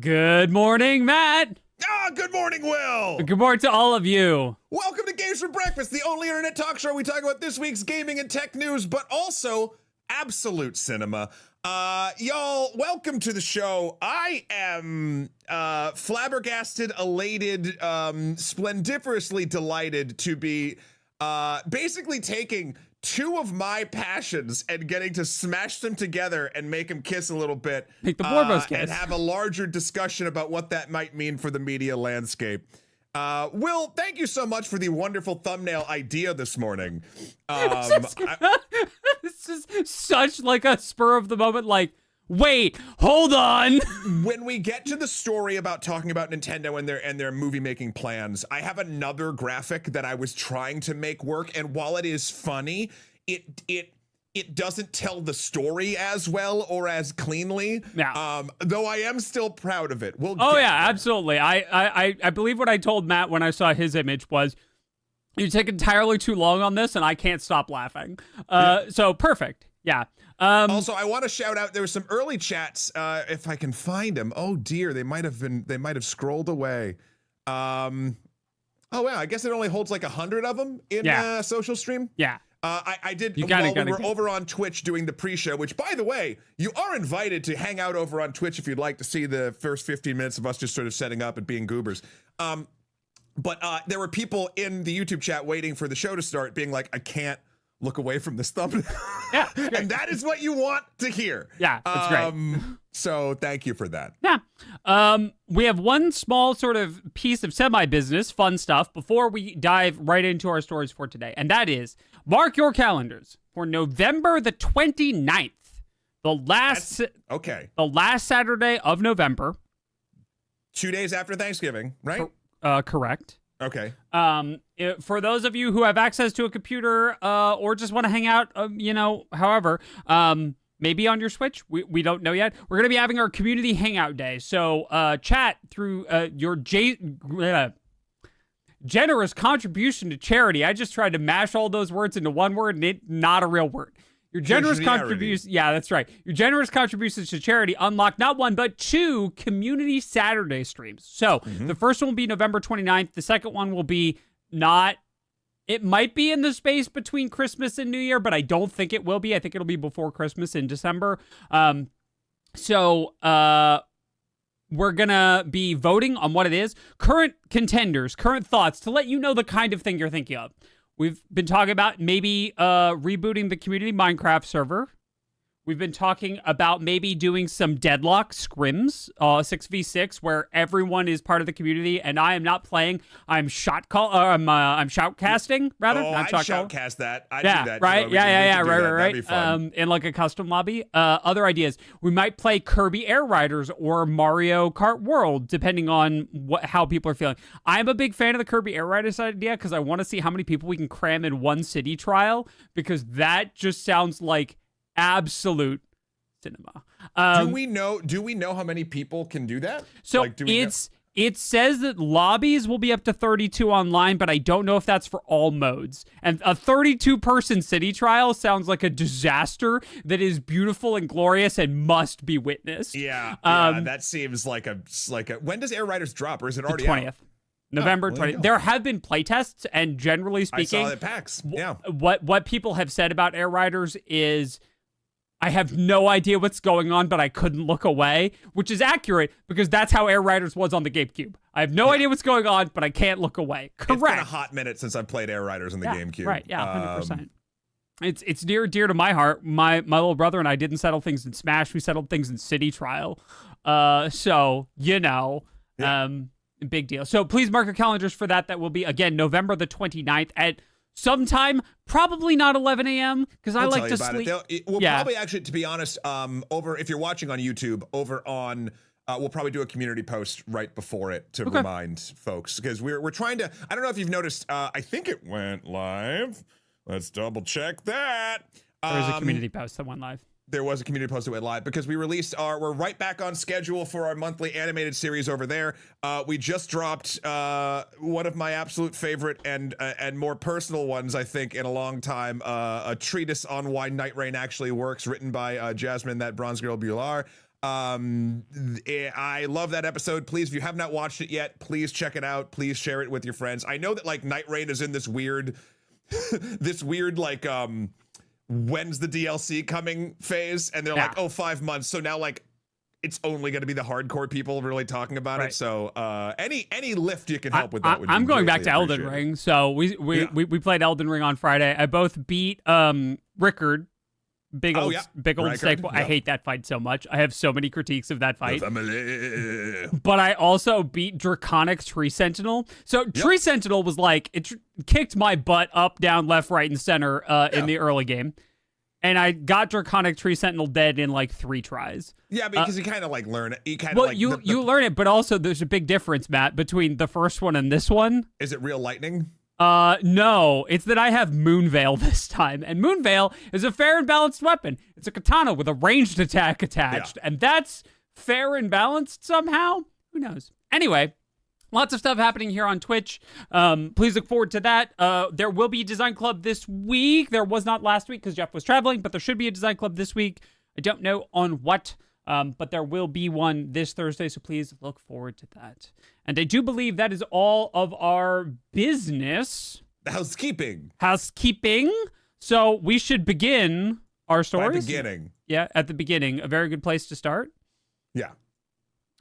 Good morning, Matt. Good morning, Will. Good morning to all of you. Welcome to Games for Breakfast, the only internet talk show. We talk about this week's gaming and tech news, but also absolute cinema. Y'all, welcome to the show. I am flabbergasted, elated, splendiferously delighted to be basically taking two of my passions and getting to smash them together and make them kiss a little bit. Make the Borbos kiss. And have a larger discussion about what that might mean for the media landscape. Will, thank you so much for the wonderful thumbnail idea this morning. This is such like a spur of the moment, like, wait, hold on. When we get to the story about talking about Nintendo and their movie making plans, I have another graphic that I was trying to make work, and while it is funny, it doesn't tell the story as well or as cleanly. Yeah. Though I am still proud of it. Absolutely. I believe what I told Matt when I saw his image was, you take entirely too long on this, and I can't stop laughing. So perfect. Yeah. Also, I want to shout out, there were some early chats, if I can find them. Oh dear, they might have scrolled away. Oh wow, I guess it only holds like 100 of them in social stream. Yeah. I did, while we were over on Twitch doing the pre-show, which, by the way, you are invited to hang out over on Twitch if you'd like to see the first 15 minutes of us just sort of setting up and being goobers. But there were people in the YouTube chat waiting for the show to start being like, I can't look away from this thumbnail. Yeah. And that is what you want to hear. Yeah, that's great. So thank you for that. Yeah. We have one small sort of piece of semi-business, fun stuff, before we dive right into our stories for today. And that is, mark your calendars for November the 29th. The last Saturday of November. 2 days after Thanksgiving, right? Correct. Okay. For those of you who have access to a computer or just want to hang out, however, maybe on your Switch, we don't know yet. We're going to be having our community hangout day. So chat through your generous contribution to charity. I just tried to mash all those words into one word, and it's not a real word. Your generous contributions, yeah, that's right. Your generous contributions to charity unlock not one, but two community Saturday streams. So the first one will be November 29th. The second one will be it might be in the space between Christmas and New Year, but I don't think it will be. I think it'll be before Christmas in December. So we're going to be voting on what it is. Current contenders, current thoughts, to let you know the kind of thing you're thinking of. We've been talking about maybe rebooting the community Minecraft server. We've been talking about maybe doing some deadlock scrims, 6v6, where everyone is part of the community, and I am not playing. I'm I'm shoutcasting, rather. Oh, I'd shoutcast that. I'd do that. Right? Yeah, right. That'd be fun. In like a custom lobby. Other ideas. We might play Kirby Air Riders or Mario Kart World, depending on how people are feeling. I'm a big fan of the Kirby Air Riders idea because I want to see how many people we can cram in one city trial, because that just sounds like absolute cinema. Do we know how many people can do that? So it says that lobbies will be up to 32 online, but I don't know if that's for all modes. And a 32-person city trial sounds like a disaster that is beautiful and glorious and must be witnessed. Yeah, that seems like a. When does Air Riders drop, or is it already the 20th? November 20th. There have been playtests, and generally speaking, I saw it at PAX. Yeah. What people have said about Air Riders is, I have no idea what's going on, but I couldn't look away, which is accurate because that's how Air Riders was on the GameCube. I have no idea what's going on, but I can't look away. Correct. It's been a hot minute since I've played Air Riders on the GameCube. Right, yeah, 100%. It's dear to my heart. My little brother and I didn't settle things in Smash. We settled things in City Trial. So, big deal. So please mark your calendars for that. That will be, again, November the 29th at sometime, probably not 11 a.m. because I like to sleep. We'll probably actually, to be honest, if you're watching on YouTube, we'll probably do a community post right before it to remind folks, because we're trying to. I don't know if you've noticed. I think it went live. Let's double check that. There's a community post that went live. There was a community post that went live because we released we're right back on schedule for our monthly animated series over there. We just dropped one of my absolute favorite and more personal ones, I think, in a long time, a treatise on why Night Rain actually works, written by Jasmine, that Bronze Girl Bular. I love that episode. Please, if you have not watched it yet, please check it out. Please share it with your friends. I know that like Night Rain is in this weird, like when's the DLC coming phase, and they're like, oh, 5 months. So now like it's only going to be the hardcore people really talking about it. So any lift you can help with that would be I'm going back to Elden Ring. So we played Elden Ring on Friday. I both beat Rickard. Big old staple. I hate that fight so much. I have so many critiques of that fight. But I also beat Draconic Tree Sentinel. So Tree Sentinel was like, it kicked my butt up, down, left, right, and center in the early game. And I got Draconic Tree Sentinel dead in like 3 tries. Yeah, because you kind of like learn it. You kind of like you learn it, but also there's a big difference, Matt, between the first one and this one. Is it real lightning? No, it's that I have Moonveil this time, and Moonveil is a fair and balanced weapon. It's a katana with a ranged attack attached, and that's fair and balanced somehow. Who knows? Anyway, lots of stuff happening here on Twitch. Please look forward to that. There will be a design club this week. There was not last week because Jeff was traveling, but there should be a design club this week. I don't know on what. But there will be one this Thursday, so please look forward to that. And I do believe that is all of our business. Housekeeping. So we should begin our stories. By beginning. Yeah, at the beginning. A very good place to start. Yeah.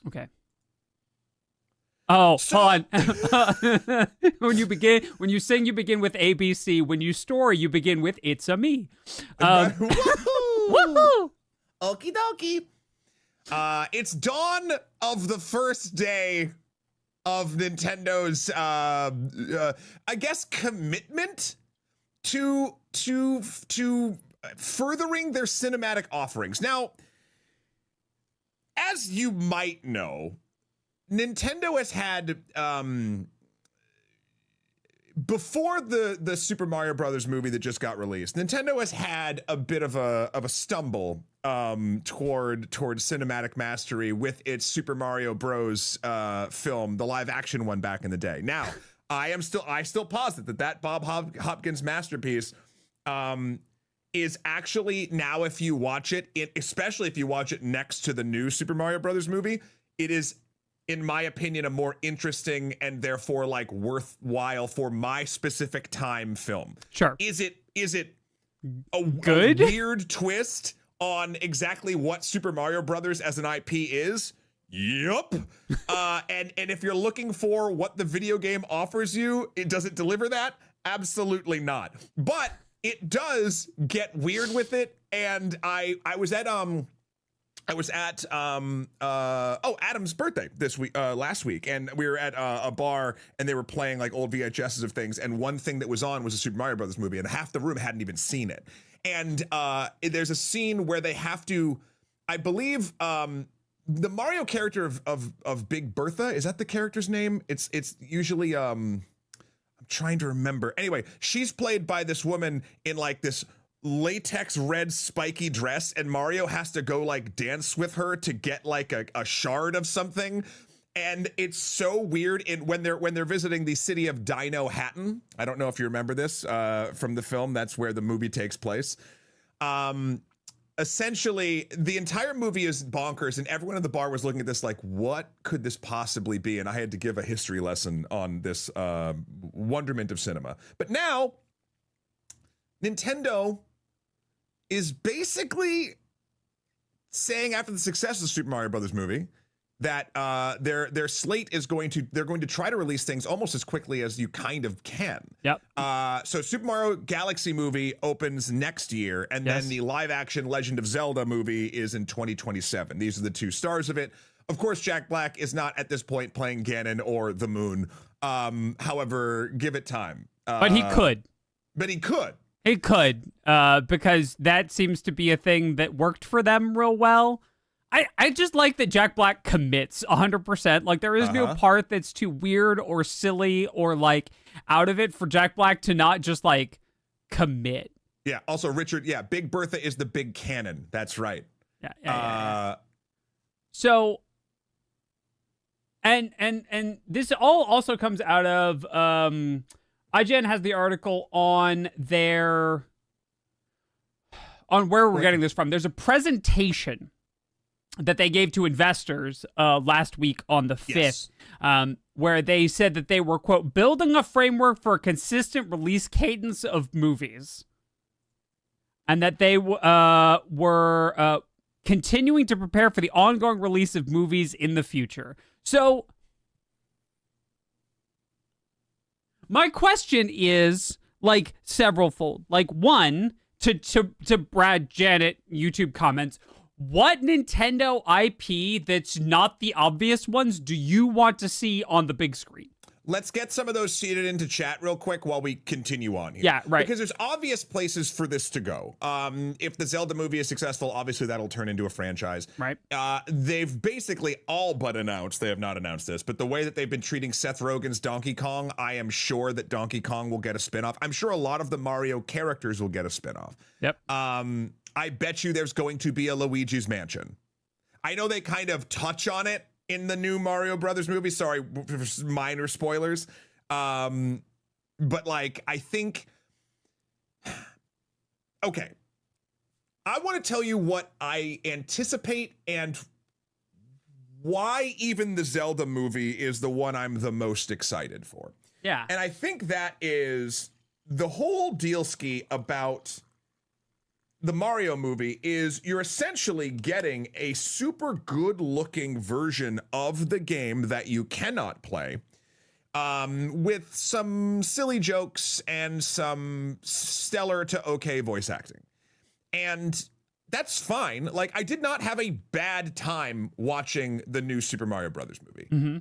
Okay. Oh, hold on. When you sing, you begin with ABC. When you store, you begin with It's a Me. Woohoo! Woohoo! Okie dokie. It's dawn of the first day of Nintendo's, I guess, commitment to furthering their cinematic offerings. Now, as you might know, Nintendo has had, before the Super Mario Brothers movie that just got released, Nintendo has had a bit of a stumble toward cinematic mastery with its Super Mario Bros. Film, the live action one back in the day. Now, I still posit that Bob Hopkins masterpiece is actually, now if you watch it, especially if you watch it next to the new Super Mario Brothers movie, it is, in my opinion, a more interesting and therefore like worthwhile for my specific time film. Sure. Is it a weird twist on exactly what Super Mario Brothers as an IP is? Yup. And if you're looking for what the video game offers you, does it deliver that? Absolutely not. But it does get weird with it. And I was at Adam's birthday last week, and we were at a bar, and they were playing like old VHSs of things, and one thing that was on was a Super Mario Brothers movie, and half the room hadn't even seen it. And there's a scene where they have to, I believe, the Mario character of Big Bertha, is that the character's name? It's usually I'm trying to remember. Anyway, she's played by this woman in like this latex red spiky dress, and Mario has to go like dance with her to get like a shard of something. And it's so weird when they're visiting the city of Dino Hatton. I don't know if you remember this from the film. That's where the movie takes place. Essentially, the entire movie is bonkers, and everyone at the bar was looking at this like, what could this possibly be? And I had to give a history lesson on this wonderment of cinema. But now, Nintendo is basically saying, after the success of the Super Mario Brothers movie, that their slate is they're going to try to release things almost as quickly as you kind of can. Yep. So Super Mario Galaxy movie opens next year, and then the live action Legend of Zelda movie is in 2027. These are the 2 stars of it. Of course, Jack Black is not at this point playing Ganon or the Moon. However, give it time. But he could. He could, because that seems to be a thing that worked for them real well. I just like that Jack Black commits 100%. Like, there is no part that's too weird or silly or, like, out of it for Jack Black to not just, like, commit. Yeah, also, Richard, Big Bertha is the big cannon. That's right. Yeah. So, and this all also comes out of, IGN has the article on where we're getting this from. There's a presentation that they gave to investors last week on the 5th, where they said that they were, quote, building a framework for a consistent release cadence of movies. And that they were continuing to prepare for the ongoing release of movies in the future. So, my question is, like, severalfold. Like, one, to Brad Janet YouTube comments, what Nintendo IP that's not the obvious ones do you want to see on the big screen? Let's get some of those seated into chat real quick while we continue on here. Yeah, right. Because there's obvious places for this to go. If the Zelda movie is successful, obviously that'll turn into a franchise. Right. They've basically all but announced, they have not announced this, but the way that they've been treating Seth Rogen's Donkey Kong, I am sure that Donkey Kong will get a spinoff. I'm sure a lot of the Mario characters will get a spinoff. Yep. I bet you there's going to be a Luigi's Mansion. I know they kind of touch on it in the new Mario Brothers movie. Sorry, minor spoilers. But like, I think, okay. I want to tell you what I anticipate and why even the Zelda movie is the one I'm the most excited for. Yeah. And I think that is the whole deal ski about the Mario movie is you're essentially getting a super good looking version of the game that you cannot play, with some silly jokes and some stellar to okay voice acting. And that's fine. Like, I did not have a bad time watching the new Super Mario Brothers movie. Mm-hmm.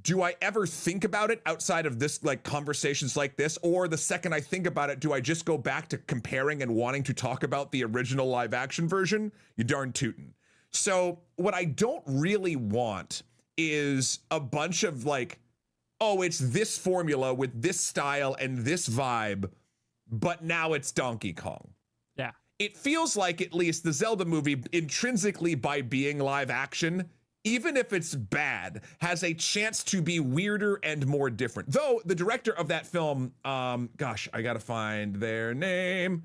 Do I ever think about it outside of this, like, conversations like this? Or the second I think about it, do I just go back to comparing and wanting to talk about the original live action version? You darn tootin'. So what I don't really want is a bunch of like, oh, it's this formula with this style and this vibe, but now it's Donkey Kong. Yeah. It feels like at least the Zelda movie, intrinsically by being live action, even if it's bad, has a chance to be weirder and more different. Though the director of that film, gosh, I gotta find their name.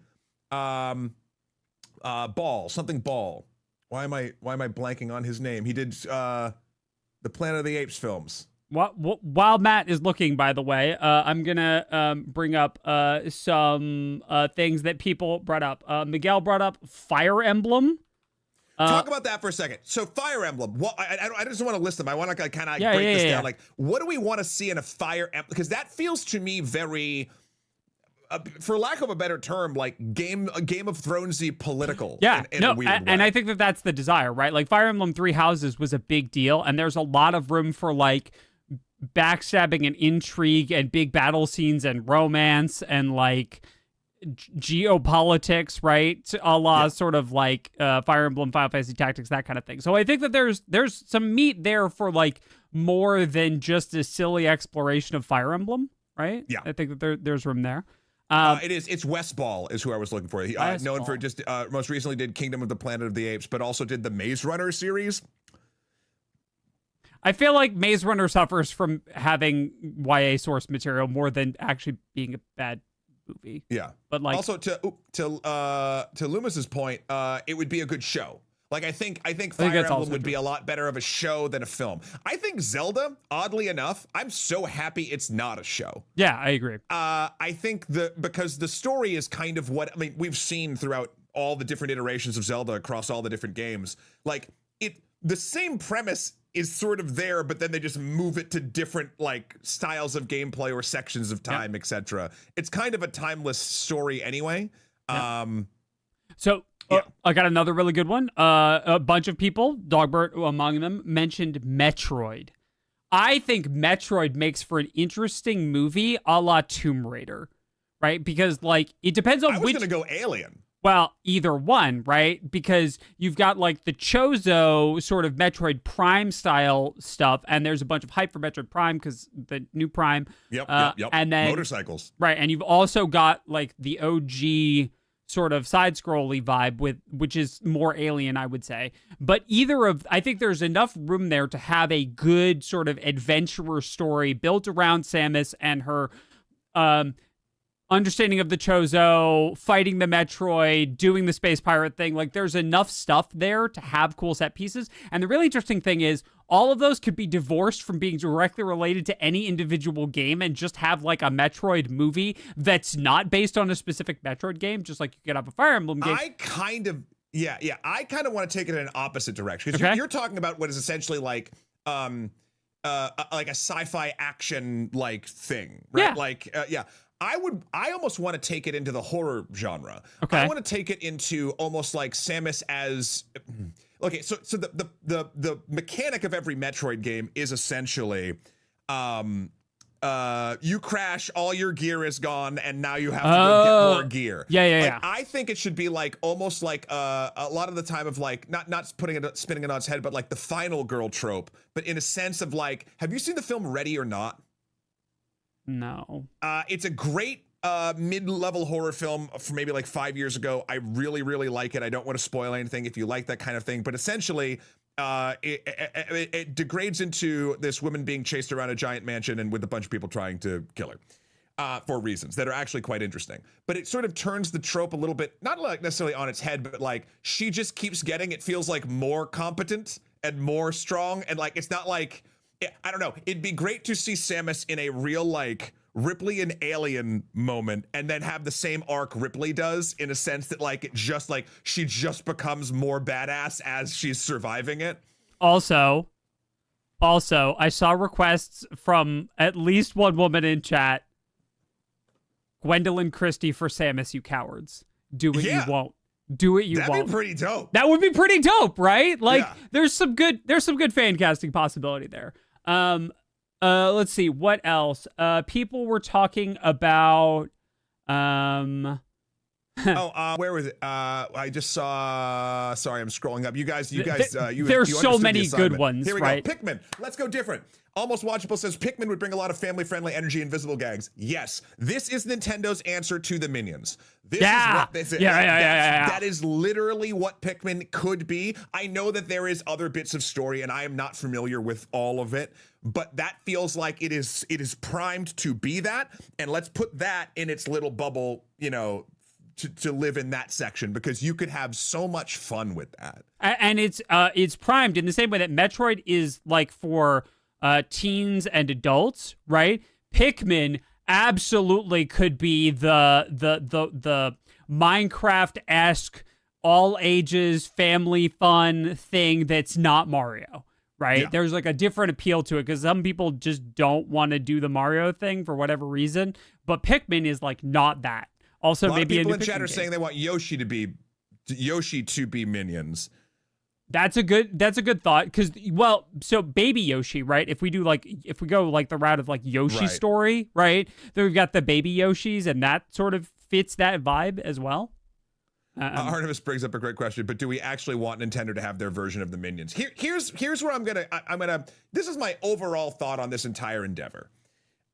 Ball. Why am I blanking on his name? He did the Planet of the Apes films. While Matt is looking, by the way, I'm gonna bring up some things that people brought up. Miguel brought up Fire Emblem. Talk about that for a second. So Fire Emblem, what I just want to list them. I want to kind of break this down. Like, what do we want to see in a Fire Emblem? Because that feels to me very, for lack of a better term, like Game of Thronesy political. Yeah, in a weird way. And I think that that's the desire, right? Like Fire Emblem Three Houses was a big deal, and there's a lot of room for like backstabbing and intrigue and big battle scenes and romance and like geopolitics, right? A la sort of like Fire Emblem, Final Fantasy Tactics, that kind of thing. So I think that there's some meat there for like more than just a silly exploration of Fire Emblem, right? Yeah, I think that there's room there. It's Wes Ball is who I was looking for. Known for just most recently did Kingdom of the Planet of the Apes, but also did the Maze Runner series. I feel like Maze Runner suffers from having YA source material more than actually being a bad movie. Yeah, but like also to Loomis's point, it would be a good show. Like I think Fire Emblem would be a lot better of a show than a film. I think Zelda, oddly enough, I'm so happy it's not a show. Yeah, I agree. I think because the story is kind of what we've seen throughout all the different iterations of Zelda across all the different games. Like the same premise is sort of there, but then they just move it to different like styles of gameplay or sections of time, etc. It's kind of a timeless story anyway. So I got another really good one. A bunch of people, Dogbert among them, mentioned Metroid. I think Metroid makes for an interesting movie a la Tomb Raider, right? Because like it depends on I was gonna go Alien. Well, either one, right? Because you've got like the Chozo sort of Metroid Prime style stuff, and there's a bunch of hype for Metroid Prime because the new Prime. Yep. And then motorcycles. Right, and you've also got like the OG sort of side-scrolly vibe which is more Alien, I would say. But I think there's enough room there to have a good sort of adventurer story built around Samus and her understanding of the Chozo, fighting the Metroid, doing the space pirate thing. Like, there's enough stuff there to have cool set pieces. And the really interesting thing is, all of those could be divorced from being directly related to any individual game and just have like a Metroid movie that's not based on a specific Metroid game, just like you could have a Fire Emblem game. I kind of want to take it in an opposite direction, because you're talking about what is essentially like a sci-fi action like thing, right? Yeah. I almost want to take it into the horror genre. Okay. I want to take it into almost like Samus as, okay, so the mechanic of every Metroid game is essentially you crash, all your gear is gone, and now you have to go get more gear. Yeah. I think it should be like almost like a lot of the time of like not spinning it on its head, but like the final girl trope, but in a sense of like, have you seen the film Ready or Not? No. It's a great mid-level horror film from maybe like 5 years ago. I really, really like it. I don't want to spoil anything if you like that kind of thing, but essentially it degrades into this woman being chased around a giant mansion and with a bunch of people trying to kill her for reasons that are actually quite interesting. But it sort of turns the trope a little bit, not like necessarily on its head, but like she just keeps getting, it feels like, more competent and more strong. And like, it's not like, I don't know. It'd be great to see Samus in a real like Ripley and Alien moment, and then have the same arc Ripley does, in a sense that like it just like she just becomes more badass as she's surviving it. Also, I saw requests from at least one woman in chat. Gwendolyn Christie for Samus, you cowards. Do it, you won't. Do it, you won't. That'd be pretty dope. That would be pretty dope, right? Like, there's some good fan casting possibility there. Let's see what else. People were talking about. Where was it? I just saw. Sorry, I'm scrolling up. You guys. There's so many good ones. Here we right? go. Pikmin. Let's go different. Almost Watchable says Pikmin would bring a lot of family-friendly energy and visible gags. Yes, this is Nintendo's answer to the Minions. This is what this is. That is literally what Pikmin could be. I know that there is other bits of story, and I am not familiar with all of it, but that feels like it is primed to be that. And let's put that in its little bubble, you know, to live in that section, because you could have so much fun with that. And it's primed in the same way that Metroid is like for teens and adults, right? Pikmin absolutely could be the Minecraft-esque all ages family fun thing that's not Mario, right? Yeah. There's like a different appeal to it because some people just don't want to do the Mario thing for whatever reason, but Pikmin is like not that. Also, a lot maybe of people in chat are saying they want Yoshi to be Minions. That's a good thought, because so baby Yoshi, right? If we go like the route of like Yoshi story, right? Then we've got the baby Yoshis, and that sort of fits that vibe as well. Artemis brings up a great question, but do we actually want Nintendo to have their version of the Minions? Here's where I'm gonna. This is my overall thought on this entire endeavor.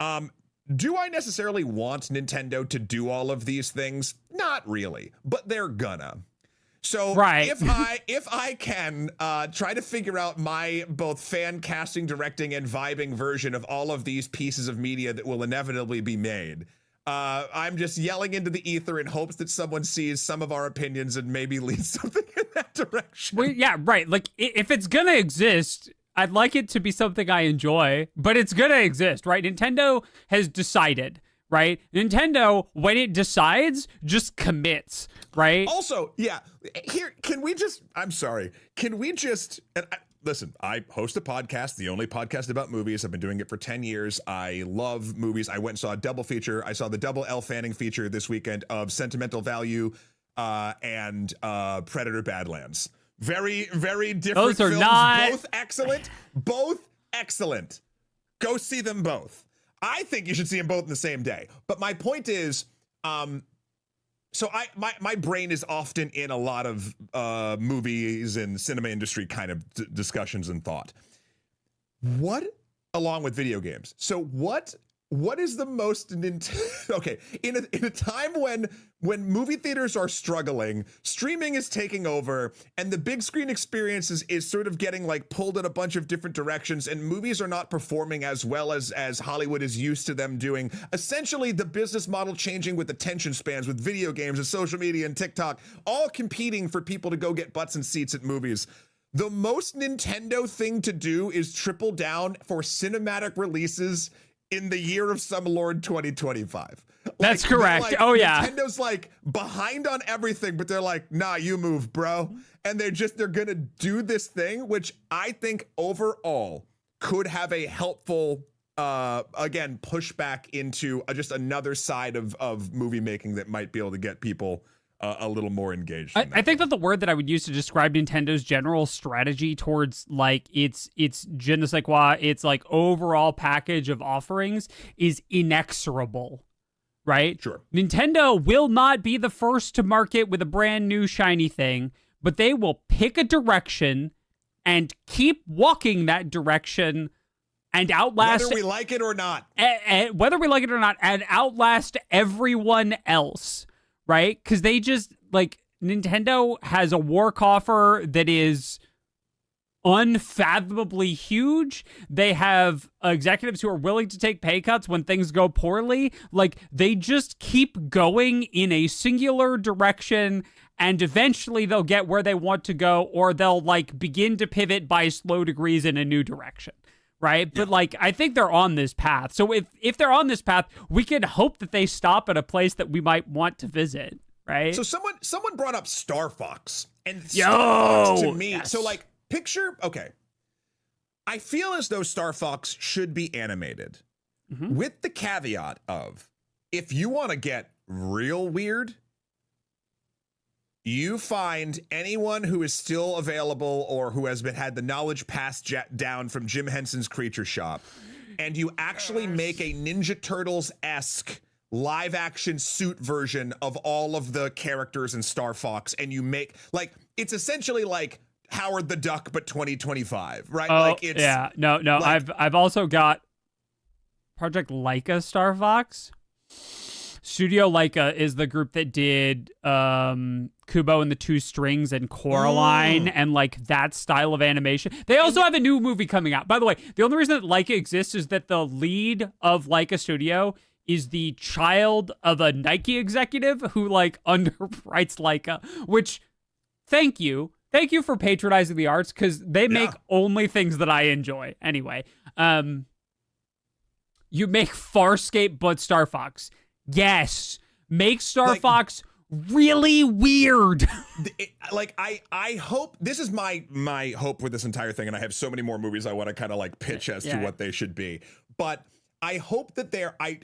Do I necessarily want Nintendo to do all of these things? Not really, but they're gonna. So if I can try to figure out my both fan casting, directing, and vibing version of all of these pieces of media that will inevitably be made, I'm just yelling into the ether in hopes that someone sees some of our opinions and maybe leads something in that direction. Well, yeah, right. Like, if it's gonna exist, I'd like it to be something I enjoy, but it's gonna exist, right? Nintendo has decided. Right? Nintendo, when it decides, just commits, right? Also, listen, I host a podcast, the only podcast about movies. I've been doing it for 10 years. I love movies. I went and saw a double feature. I saw the double Elle Fanning feature this weekend of Sentimental Value and Predator Badlands. Very, very different films. Both excellent. Go see them both. I think you should see them both in the same day. But my point is, so my brain is often in a lot of movies and cinema industry kind of discussions and thought. What, along with video games, so what what is the most okay, in a time when movie theaters are struggling, streaming is taking over, and the big screen experience is sort of getting like pulled in a bunch of different directions, and movies are not performing as well as Hollywood is used to them doing. Essentially, the business model changing with attention spans, with video games and social media and TikTok, all competing for people to go get butts and seats at movies. The most Nintendo thing to do is triple down for cinematic releases in the year of some Lord 2025. That's correct. Like, oh yeah. Nintendo's like behind on everything, but they're like, nah, you move, bro. And they're gonna do this thing, which I think overall could have a helpful, again, pushback into just another side of movie making that might be able to get people a little more engaged. I think that the word that I would use to describe Nintendo's general strategy towards like its je ne sais quoi, its like overall package of offerings is inexorable, right? Sure. Nintendo will not be the first to market with a brand new shiny thing, but they will pick a direction and keep walking that direction and outlast, whether we like it or not, whether we like it or not, and outlast everyone else. Right? Because they just, like, Nintendo has a war coffer that is unfathomably huge. They have executives who are willing to take pay cuts when things go poorly. Like, they just keep going in a singular direction, and eventually they'll get where they want to go, or they'll, like, begin to pivot by slow degrees in a new direction. Right? But like, I think they're on this path. So if they're on this path, we can hope that they stop at a place that we might want to visit. Right? So someone brought up Star Fox, and Star Fox to me, yes. So like picture, okay. I feel as though Star Fox should be animated with the caveat of, if you want to get real weird, you find anyone who is still available or who has had the knowledge passed down from Jim Henson's Creature Shop, and you actually make a Ninja Turtles-esque live action suit version of all of the characters in Star Fox, and you make, like, it's essentially like Howard the Duck but 2025, right? Oh, like it's yeah. No. Like, I've also got Project Leica Star Fox. Studio Leica is the group that did Kubo and the Two Strings and Coraline and like that style of animation. They also have a new movie coming out. By the way, the only reason that Leica exists is that the lead of Leica Studio is the child of a Nike executive who like underwrites Leica, which thank you for patronizing the arts, because they make only things that I enjoy. Anyway, you make Farscape but Star Fox. Yes, make Star Fox really weird. I hope, this is my hope with this entire thing, and I have so many more movies I want to kind of like pitch as to what they should be. But I hope that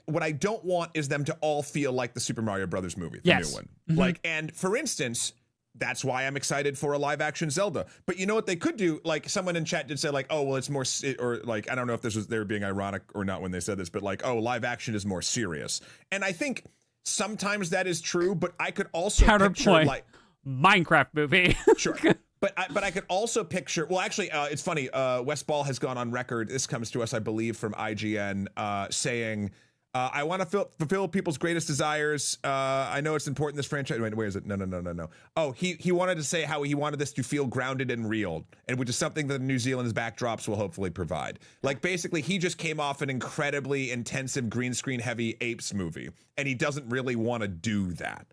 what I don't want is them to all feel like the Super Mario Brothers movie, the new one. Like, and for instance, that's why I'm excited for a live action Zelda. But you know what they could do? Like, someone in chat did say like, oh, well, it's more, or like, I don't know if they were being ironic or not when they said this, but like, oh, live action is more serious. And I think sometimes that is true, but I could also picture like Minecraft movie. Sure. But I could also picture, well, actually, it's funny. Wes Ball has gone on record. This comes to us, I believe, from IGN, saying, I want to fulfill people's greatest desires. I know it's important, this franchise. Wait, where is it? No. Oh, he wanted to say how he wanted this to feel grounded and real, and which is something that New Zealand's backdrops will hopefully provide. Like, basically, he just came off an incredibly intensive green screen heavy apes movie, and he doesn't really want to do that.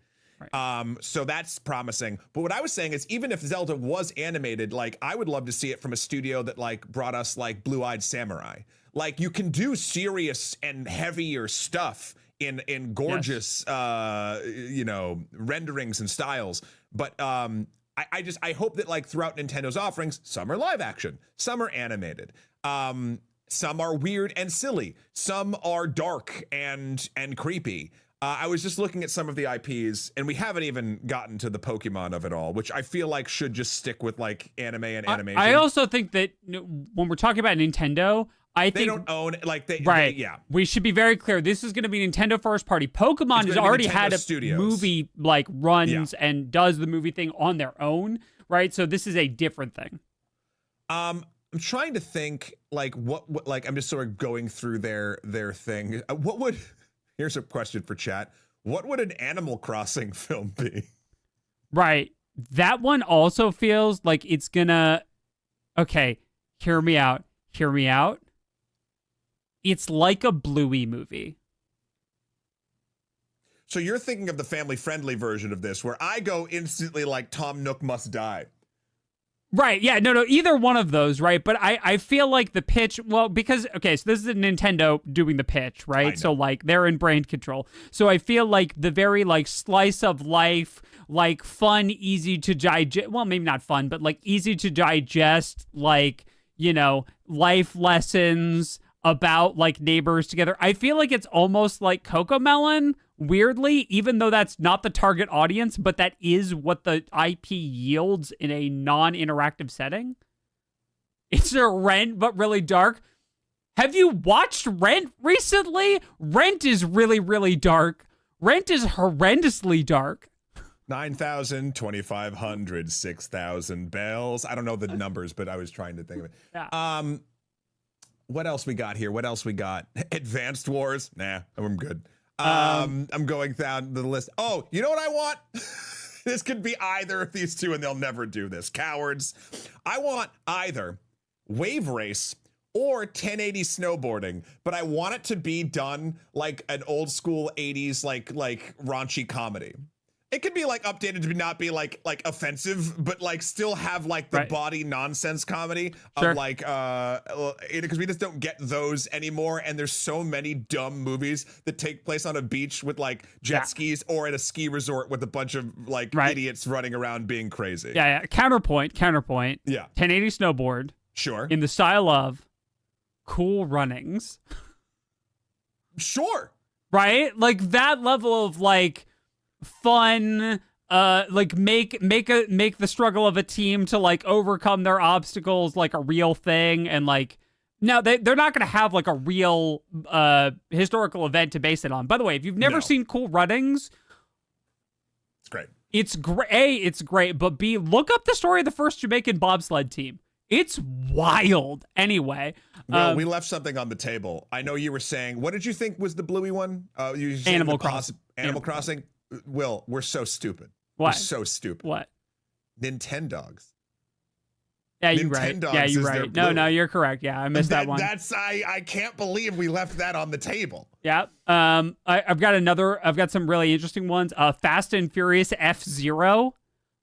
Right. So that's promising. But what I was saying is, even if Zelda was animated, like, I would love to see it from a studio that like brought us like Blue-Eyed Samurai. Like, you can do serious and heavier stuff in gorgeous, renderings and styles. But I hope that like throughout Nintendo's offerings, some are live action, some are animated, some are weird and silly, some are dark and creepy. I was just looking at some of the IPs, and we haven't even gotten to the Pokemon of it all, which I feel like should just stick with like anime and animation. I also think that when we're talking about Nintendo, I think they don't own like we should be very clear. This is going to be Nintendo first party. Pokemon has already had a movie like runs and does the movie thing on their own, right? So this is a different thing. I'm trying to think like what like I'm just sort of going through their thing. What would here's a question for chat. What would an Animal Crossing film be? Right. That one also feels like it's gonna okay, hear me out. Hear me out. It's like a Bluey movie. So you're thinking of the family-friendly version of this, where I go instantly like Tom Nook Must Die. Right, yeah, no, either one of those, right? But I feel like the pitch, well, because, okay, so this is Nintendo doing the pitch, right? So, like, they're in brain control. So I feel like the very, like, slice of life, like, fun, easy to digest, well, maybe not fun, but, like, easy to digest, like, you know, life lessons about, like, neighbors together. I feel like it's almost like Cocomelon, weirdly, even though that's not the target audience, but that is what the IP yields in a non-interactive setting. It's a Rent, but really dark. Have you watched Rent recently? Rent is really, really dark. Rent is horrendously dark. 9,000, 2,500, 6,000 bells. I don't know the numbers, but I was trying to think of it. Yeah. What else we got here? What else we got? Advanced Wars? Nah, I'm good. I'm going down the list. Oh, you know what I want? This could be either of these two, and they'll never do this. Cowards. I want either Wave Race or 1080 snowboarding, but I want it to be done like an old school 80s like raunchy comedy. It could be like updated to not be like offensive, but like still have like the body nonsense comedy of like because we just don't get those anymore, and there's so many dumb movies that take place on a beach with like jet skis or at a ski resort with a bunch of like idiots running around being crazy. Yeah. Counterpoint. Yeah. 1080 snowboard. Sure. In the style of Cool Runnings. Sure. Right? Like that level of like fun, like make the struggle of a team to like overcome their obstacles like a real thing. And like now they're not gonna have like a real historical event to base it on. By the way, if you've never seen Cool Runnings, it's great. It's great. A, it's great, but B, look up the story of the first Jamaican bobsled team. It's wild. Anyway, well, we left something on the table. I know you were saying, what did you think was the Bluey one? You Animal Crossing. Animal Crossing. Will, we're so stupid. What? We're so stupid. What? Nintendogs. Yeah, you're right. Yeah, you're right. No, you're correct. Yeah, I missed that one. I can't believe we left that on the table. Yeah. I've got some really interesting ones. Fast and Furious F-Zero.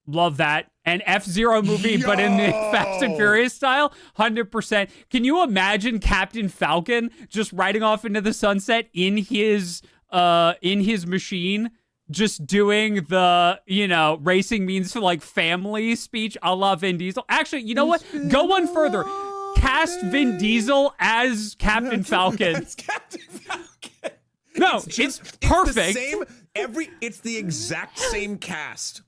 Love that. An F-Zero movie, but in the Fast and Furious style. 100%. Can you imagine Captain Falcon just riding off into the sunset in his machine? Just doing the, racing means for like family speech a la Vin Diesel. Actually, you know what? Go one further. Cast Vin Diesel as Captain Falcon. As Captain Falcon. No, it's perfect. It's the exact same cast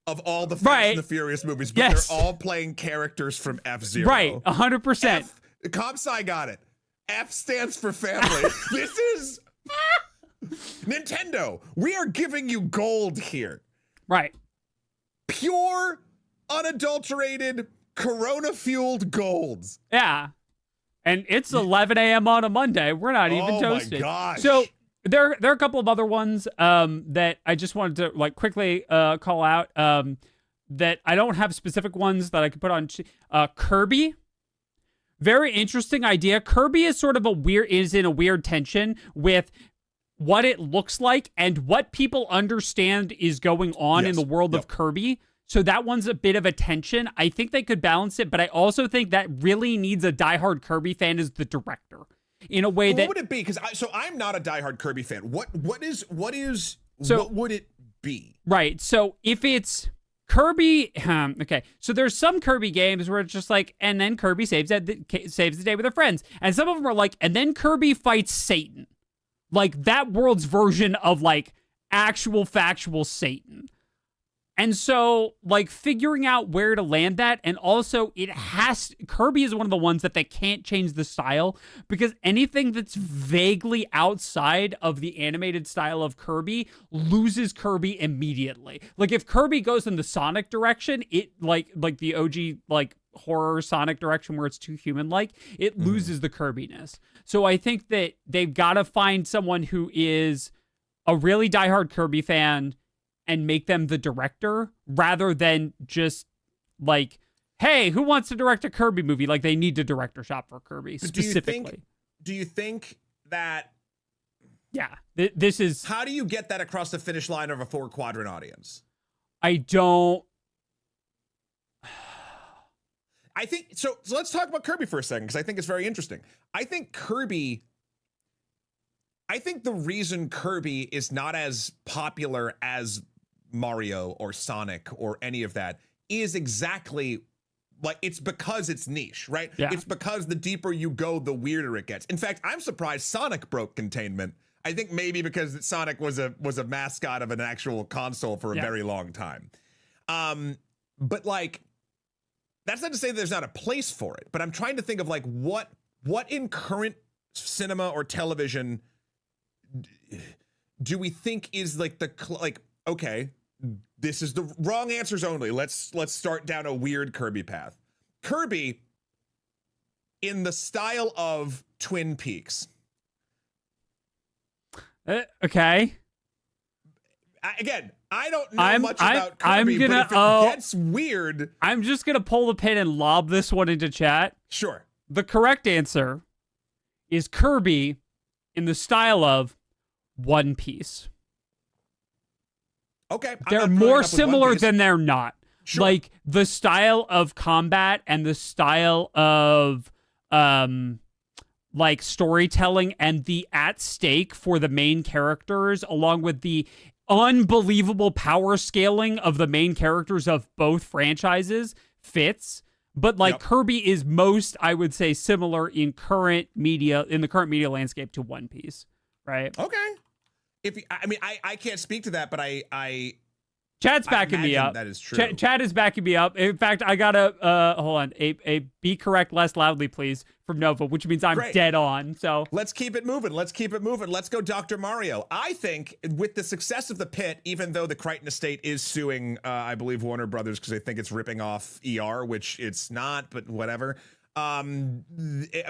of all the Fast and the Furious movies, but they're all playing characters from F-Zero. Right, 100%. Comp-Sci got it. F stands for family. This is... Nintendo, we are giving you gold here. Right. Pure, unadulterated, Corona-fueled golds. Yeah. And it's 11 a.m. on a Monday. We're not even toasted. Oh my gosh. So there are a couple of other ones that I just wanted to like quickly call out that I don't have specific ones that I could put on. Kirby. Very interesting idea. Kirby is sort of in a weird tension with what it looks like and what people understand is going on in the world of Kirby. So that one's a bit of a tension. I think they could balance it, but I also think that really needs a diehard Kirby fan as the director in a way that... What would it be? Because I'm not a diehard Kirby fan. What would it be? Right. So if it's Kirby... okay. So there's some Kirby games where it's just like, and then Kirby saves the day with their friends. And some of them are like, and then Kirby fights Satan. Like that world's version of like actual factual Satan. And so like figuring out where to land that. And also Kirby is one of the ones that they can't change the style because anything that's vaguely outside of the animated style of Kirby loses Kirby immediately. Like if Kirby goes in the Sonic direction, it like the OG like horror Sonic direction where it's too human-like, it loses the Kirbiness. So I think that they've got to find someone who is a really diehard Kirby fan and make them the director rather than just like, hey, who wants to direct a Kirby movie? Like, they need to director shop for Kirby specifically. Do you think that... Yeah, this is... How do you get that across the finish line of a 4-quadrant audience? I don't... I think... So let's talk about Kirby for a second, because I think it's very interesting. I think the reason Kirby is not as popular as Mario or Sonic or any of that is exactly... Like, it's because it's niche, right? Yeah. It's because the deeper you go, the weirder it gets. In fact, I'm surprised Sonic broke containment. I think maybe because Sonic was a mascot of an actual console for a very long time. But like, that's not to say that there's not a place for it, but I'm trying to think of like what in current cinema or television do we think is like okay, this is the wrong answers only. Let's start down a weird Kirby path. Kirby in the style of Twin Peaks. Okay. Again, I don't know much about Kirby, but if it gets weird... I'm just going to pull the pin and lob this one into chat. Sure. The correct answer is Kirby in the style of One Piece. Okay. They're more similar than they're not. Sure. Like, the style of combat and the style of... like storytelling and the at stake for the main characters, along with the unbelievable power scaling of the main characters of both franchises, fits. But like Kirby is most, I would say, similar in the current media landscape to One Piece, right? Okay. I can't speak to that, but I Chad's backing me up. That is true. Chad is backing me up. In fact, I got hold on. A be correct less loudly, please, from Nova, which means I'm dead on. So let's keep it moving. Let's go Dr. Mario. I think with the success of the Pit, even though the Crichton Estate is suing, I believe, Warner Brothers because they think it's ripping off ER, which it's not, but whatever. A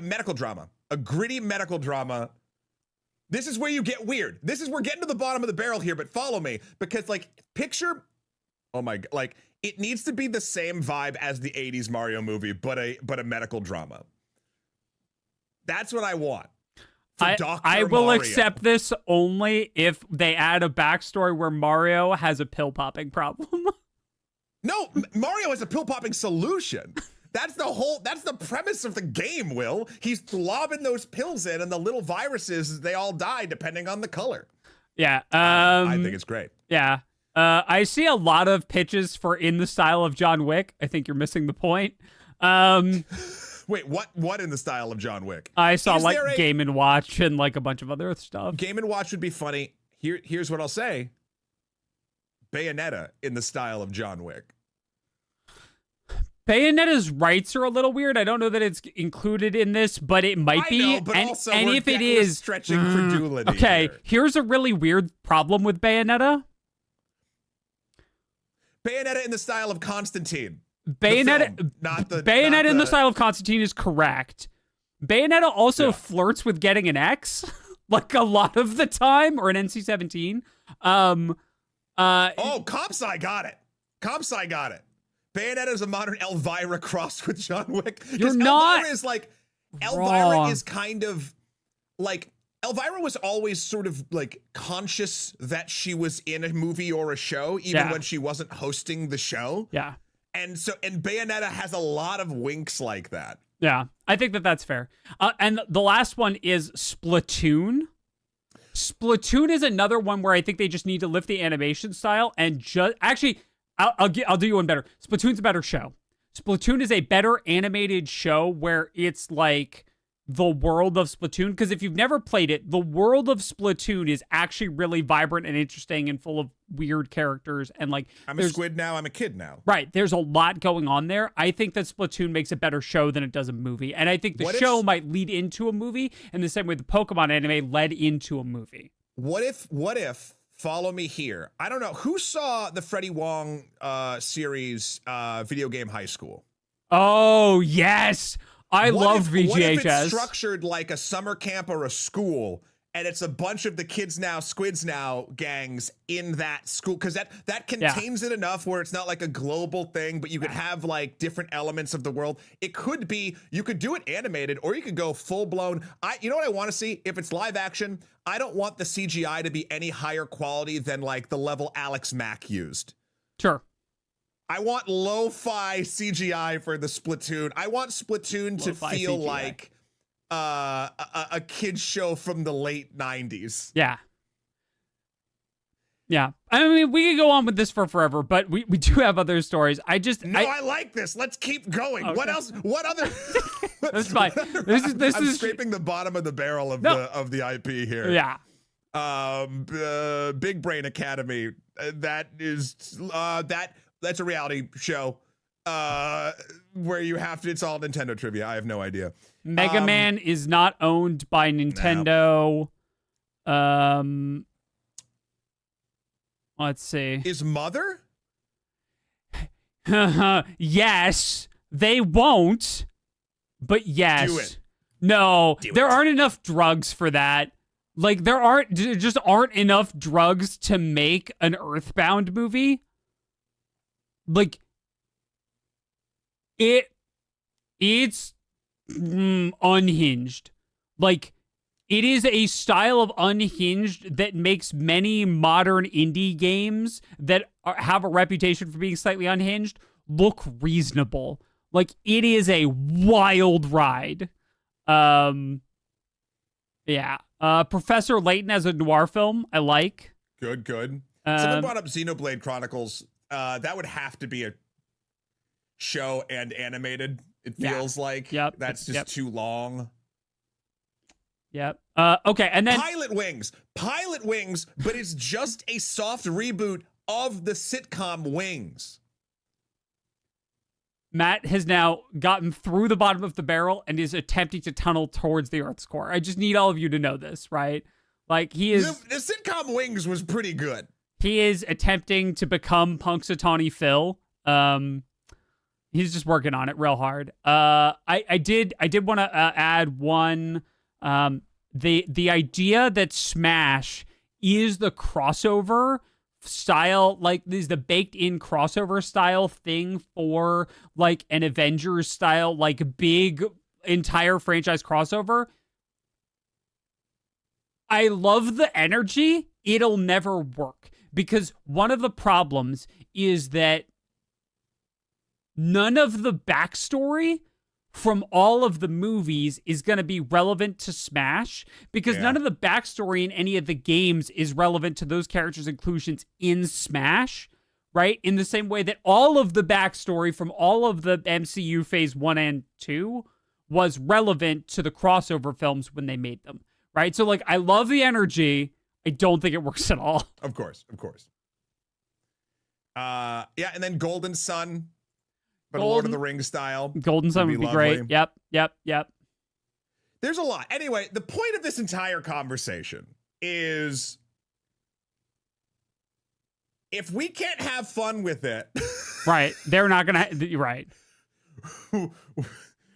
medical drama, a gritty medical drama. This is where you get weird. We're getting to the bottom of the barrel here, but follow me, because like picture, oh my, like it needs to be the same vibe as the 80s Mario movie, but a medical drama. That's what I want. I will accept this only if they add a backstory where Mario has a pill popping problem. No, Mario has a pill popping solution. That's the premise of the game, Will. He's lobbing those pills in, and the little viruses, they all die depending on the color. Yeah. I think it's great. Yeah. I see a lot of pitches for in the style of John Wick. I think you're missing the point. Wait, what in the style of John Wick? I saw Game & Watch and like a bunch of other stuff. Game & Watch would be funny. Here's what I'll say. Bayonetta in the style of John Wick. Bayonetta's rights are a little weird. I don't know that it's included in this, but it might be. But and also and if it is, stretching credulity. Okay, here. Here's a really weird problem with Bayonetta. Bayonetta in the style of Constantine. Bayonetta in the style of Constantine is correct. Bayonetta also flirts with getting an X, like a lot of the time, or an NC-17. Comp Sci got it. Bayonetta is a modern Elvira crossed with John Wick. You're not Elvira is like wrong. Elvira is kind of like Elvira was always sort of like conscious that she was in a movie or a show, even when she wasn't hosting the show. Yeah. And Bayonetta has a lot of winks like that. Yeah, I think that's fair. And the last one is Splatoon. Splatoon is another one where I think they just need to lift the animation style and I'll do you one better. Splatoon's a better show. Splatoon is a better animated show where it's like the world of Splatoon. Because if you've never played it, the world of Splatoon is actually really vibrant and interesting and full of weird characters. And like, I'm a squid now, I'm a kid now. Right. There's a lot going on there. I think that Splatoon makes a better show than it does a movie. And I think the show might lead into a movie in the same way the Pokemon anime led into a movie. What if follow me here. I don't know who saw the Freddie Wong series Video Game High School. Oh, yes. I love VGHS. What if it's structured like a summer camp or a school, and it's a bunch of the Kids Now, Squids Now gangs in that school? Because that contains it enough where it's not like a global thing, but you could have like different elements of the world. It could be, you could do it animated, or you could go full blown. You know what I want to see? If it's live action, I don't want the CGI to be any higher quality than like the level Alex Mack used. Sure. I want lo-fi CGI for the Splatoon. I want Splatoon to feel CGI. Like a kid's show from the late 90s. Yeah. Yeah. I mean, we could go on with this for forever, but we do have other stories. I like this. Let's keep going. Okay. What else? What other? That's fine. This I'm is scraping the bottom of the barrel of the IP here. Yeah. Big Brain Academy. That's a reality show where you have to, it's all Nintendo trivia. I have no idea. Mega Man is not owned by Nintendo. No. Let's see. Is Mother? Yes, they won't, but yes. Do it. No, there aren't enough drugs for that. Like, there just aren't enough drugs to make an Earthbound movie. Like, it's unhinged. Like, it is a style of unhinged that makes many modern indie games that have a reputation for being slightly unhinged look reasonable. Like, it is a wild ride. Yeah. Professor Layton as a noir film, I like. Good. Someone brought up Xenoblade Chronicles. That would have to be a show and animated. It feels like. Yep. That's just too long. Yep. Okay, and then Pilot Wings, but it's just a soft reboot of the sitcom Wings. Matt has now gotten through the bottom of the barrel and is attempting to tunnel towards the Earth's core. I just need all of you to know this, right? Like, he is... The sitcom Wings was pretty good. He is attempting to become Punxsutawney Phil. He's just working on it real hard. I did want to add one... the idea that Smash is the crossover style, like, is the baked in crossover style thing for like an Avengers style, like, big entire franchise crossover. I love the energy. It'll never work because one of the problems is that none of the backstory from all of the movies is going to be relevant to Smash because none of the backstory in any of the games is relevant to those characters' inclusions in Smash, right? In the same way that all of the backstory from all of the MCU Phase 1 and 2 was relevant to the crossover films when they made them, right? So, like, I love the energy. I don't think it works at all. Of course. Yeah, and then Golden Sun. But Lord of the Rings style. Golden Sun would be great. Yep. There's a lot. Anyway, the point of this entire conversation is if we can't have fun with it. Right. They're not going to. Right.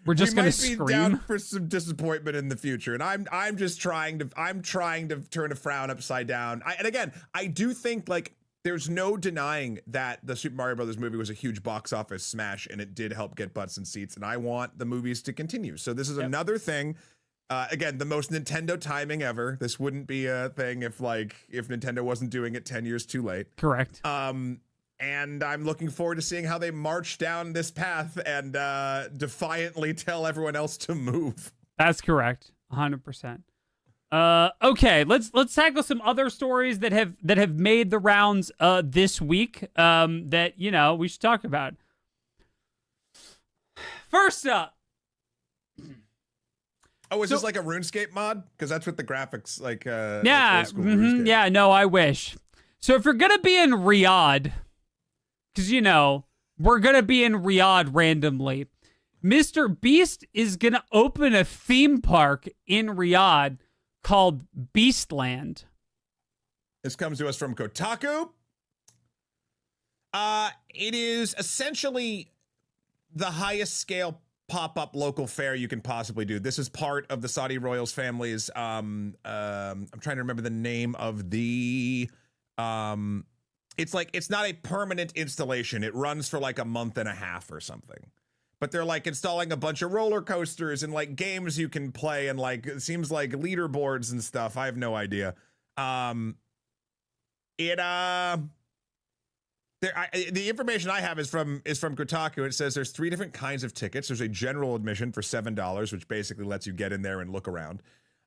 We're just going to scream. Be down for some disappointment in the future. And I'm just trying to turn a frown upside down. And again, I do think, like, there's no denying that the Super Mario Brothers movie was a huge box office smash, and it did help get butts and seats, and I want the movies to continue. So this is another thing. Again, the most Nintendo timing ever. This wouldn't be a thing if Nintendo wasn't doing it 10 years too late. Correct. And I'm looking forward to seeing how they march down this path and defiantly tell everyone else to move. That's correct. 100%. Okay, let's tackle some other stories that have made the rounds this week that, you know, we should talk about. First up. Oh, is this like a RuneScape mod? Because that's what the graphics like. Yeah, yeah. No, I wish. So if you're gonna be in Riyadh, because, you know, we're gonna be in Riyadh randomly, Mr. Beast is gonna open a theme park in Riyadh called Beastland. This comes to us from Kotaku. It is essentially the highest scale pop-up local fair you can possibly do. This is part of the Saudi royals family's I'm trying to remember the name of the it's not a permanent installation. It runs for like a month and a half or something. But they're like installing a bunch of roller coasters and like games you can play and like it seems like leaderboards and stuff. I have no idea. The information I have is from Kotaku. It says there's 3 different kinds of tickets. There's a general admission for $7, which basically lets you get in there and look around.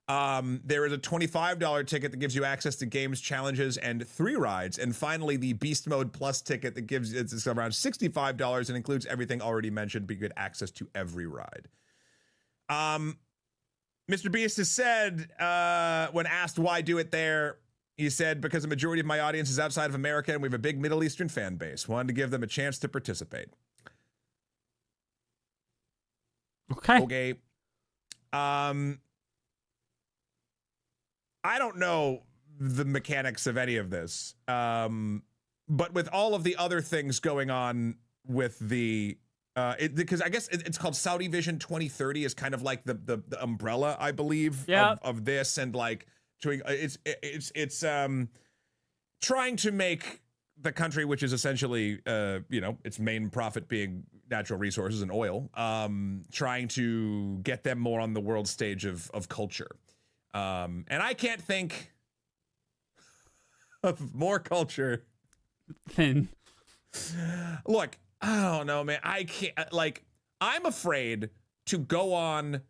There is a $25 ticket that gives you access to games, challenges, and 3 rides. And finally, the Beast Mode Plus ticket that gives it's around $65 and includes everything already mentioned, but you get access to every ride. Mr. Beast has said, when asked why do it there, he said, because the majority of my audience is outside of America and we have a big Middle Eastern fan base. Wanted to give them a chance to participate. Okay. I don't know the mechanics of any of this. But with all of the other things going on with the because I guess it's called Saudi Vision 2030 is kind of like the umbrella, I believe, of this, and like it's trying to make the country, which is essentially its main profit being natural resources and oil, trying to get them more on the world stage of culture. And I can't think of more culture than look, I don't know, man. I can't, like, I'm afraid to go on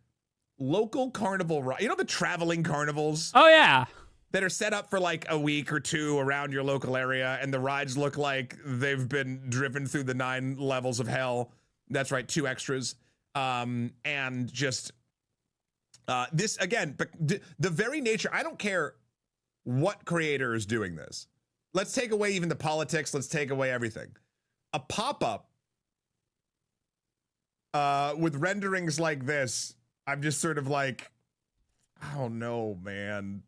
local carnival, the traveling carnivals. Oh, yeah. That are set up for like a week or 2 around your local area, and the rides look like they've been driven through the 9 levels of hell. That's right, 2 extras. And just this, again, but the very nature, I don't care what creator is doing this. Let's take away even the politics. Let's take away everything. A pop-up with renderings like this, I'm just sort of like, I don't know, man.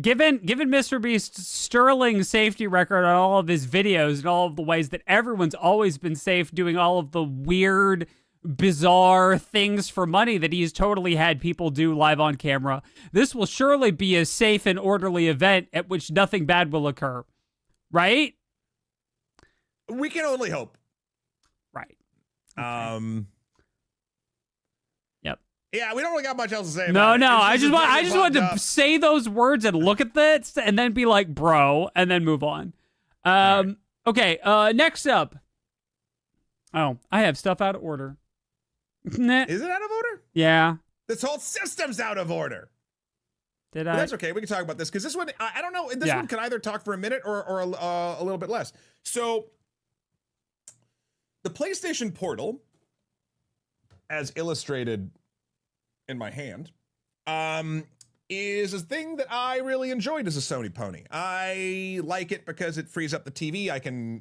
Given Mr. Beast's sterling safety record on all of his videos and all of the ways that everyone's always been safe doing all of the weird, bizarre things for money that he's totally had people do live on camera, this will surely be a safe and orderly event at which nothing bad will occur. Right? We can only hope. Right. Okay. Yep. Yeah, we don't really got much else to say. No. About I just wanted to say those words and look at this and then be like, bro, and then move on. Right. Okay. Next up. Oh, I have stuff out of order. Is it out of order? Yeah. This whole system's out of order. But that's okay. We can talk about this because this one, I don't know. This one can either talk for a minute or a little bit less. So, the PlayStation Portal, as illustrated in my hand, is a thing that I really enjoyed as a Sony pony. I like it because it frees up the TV. I can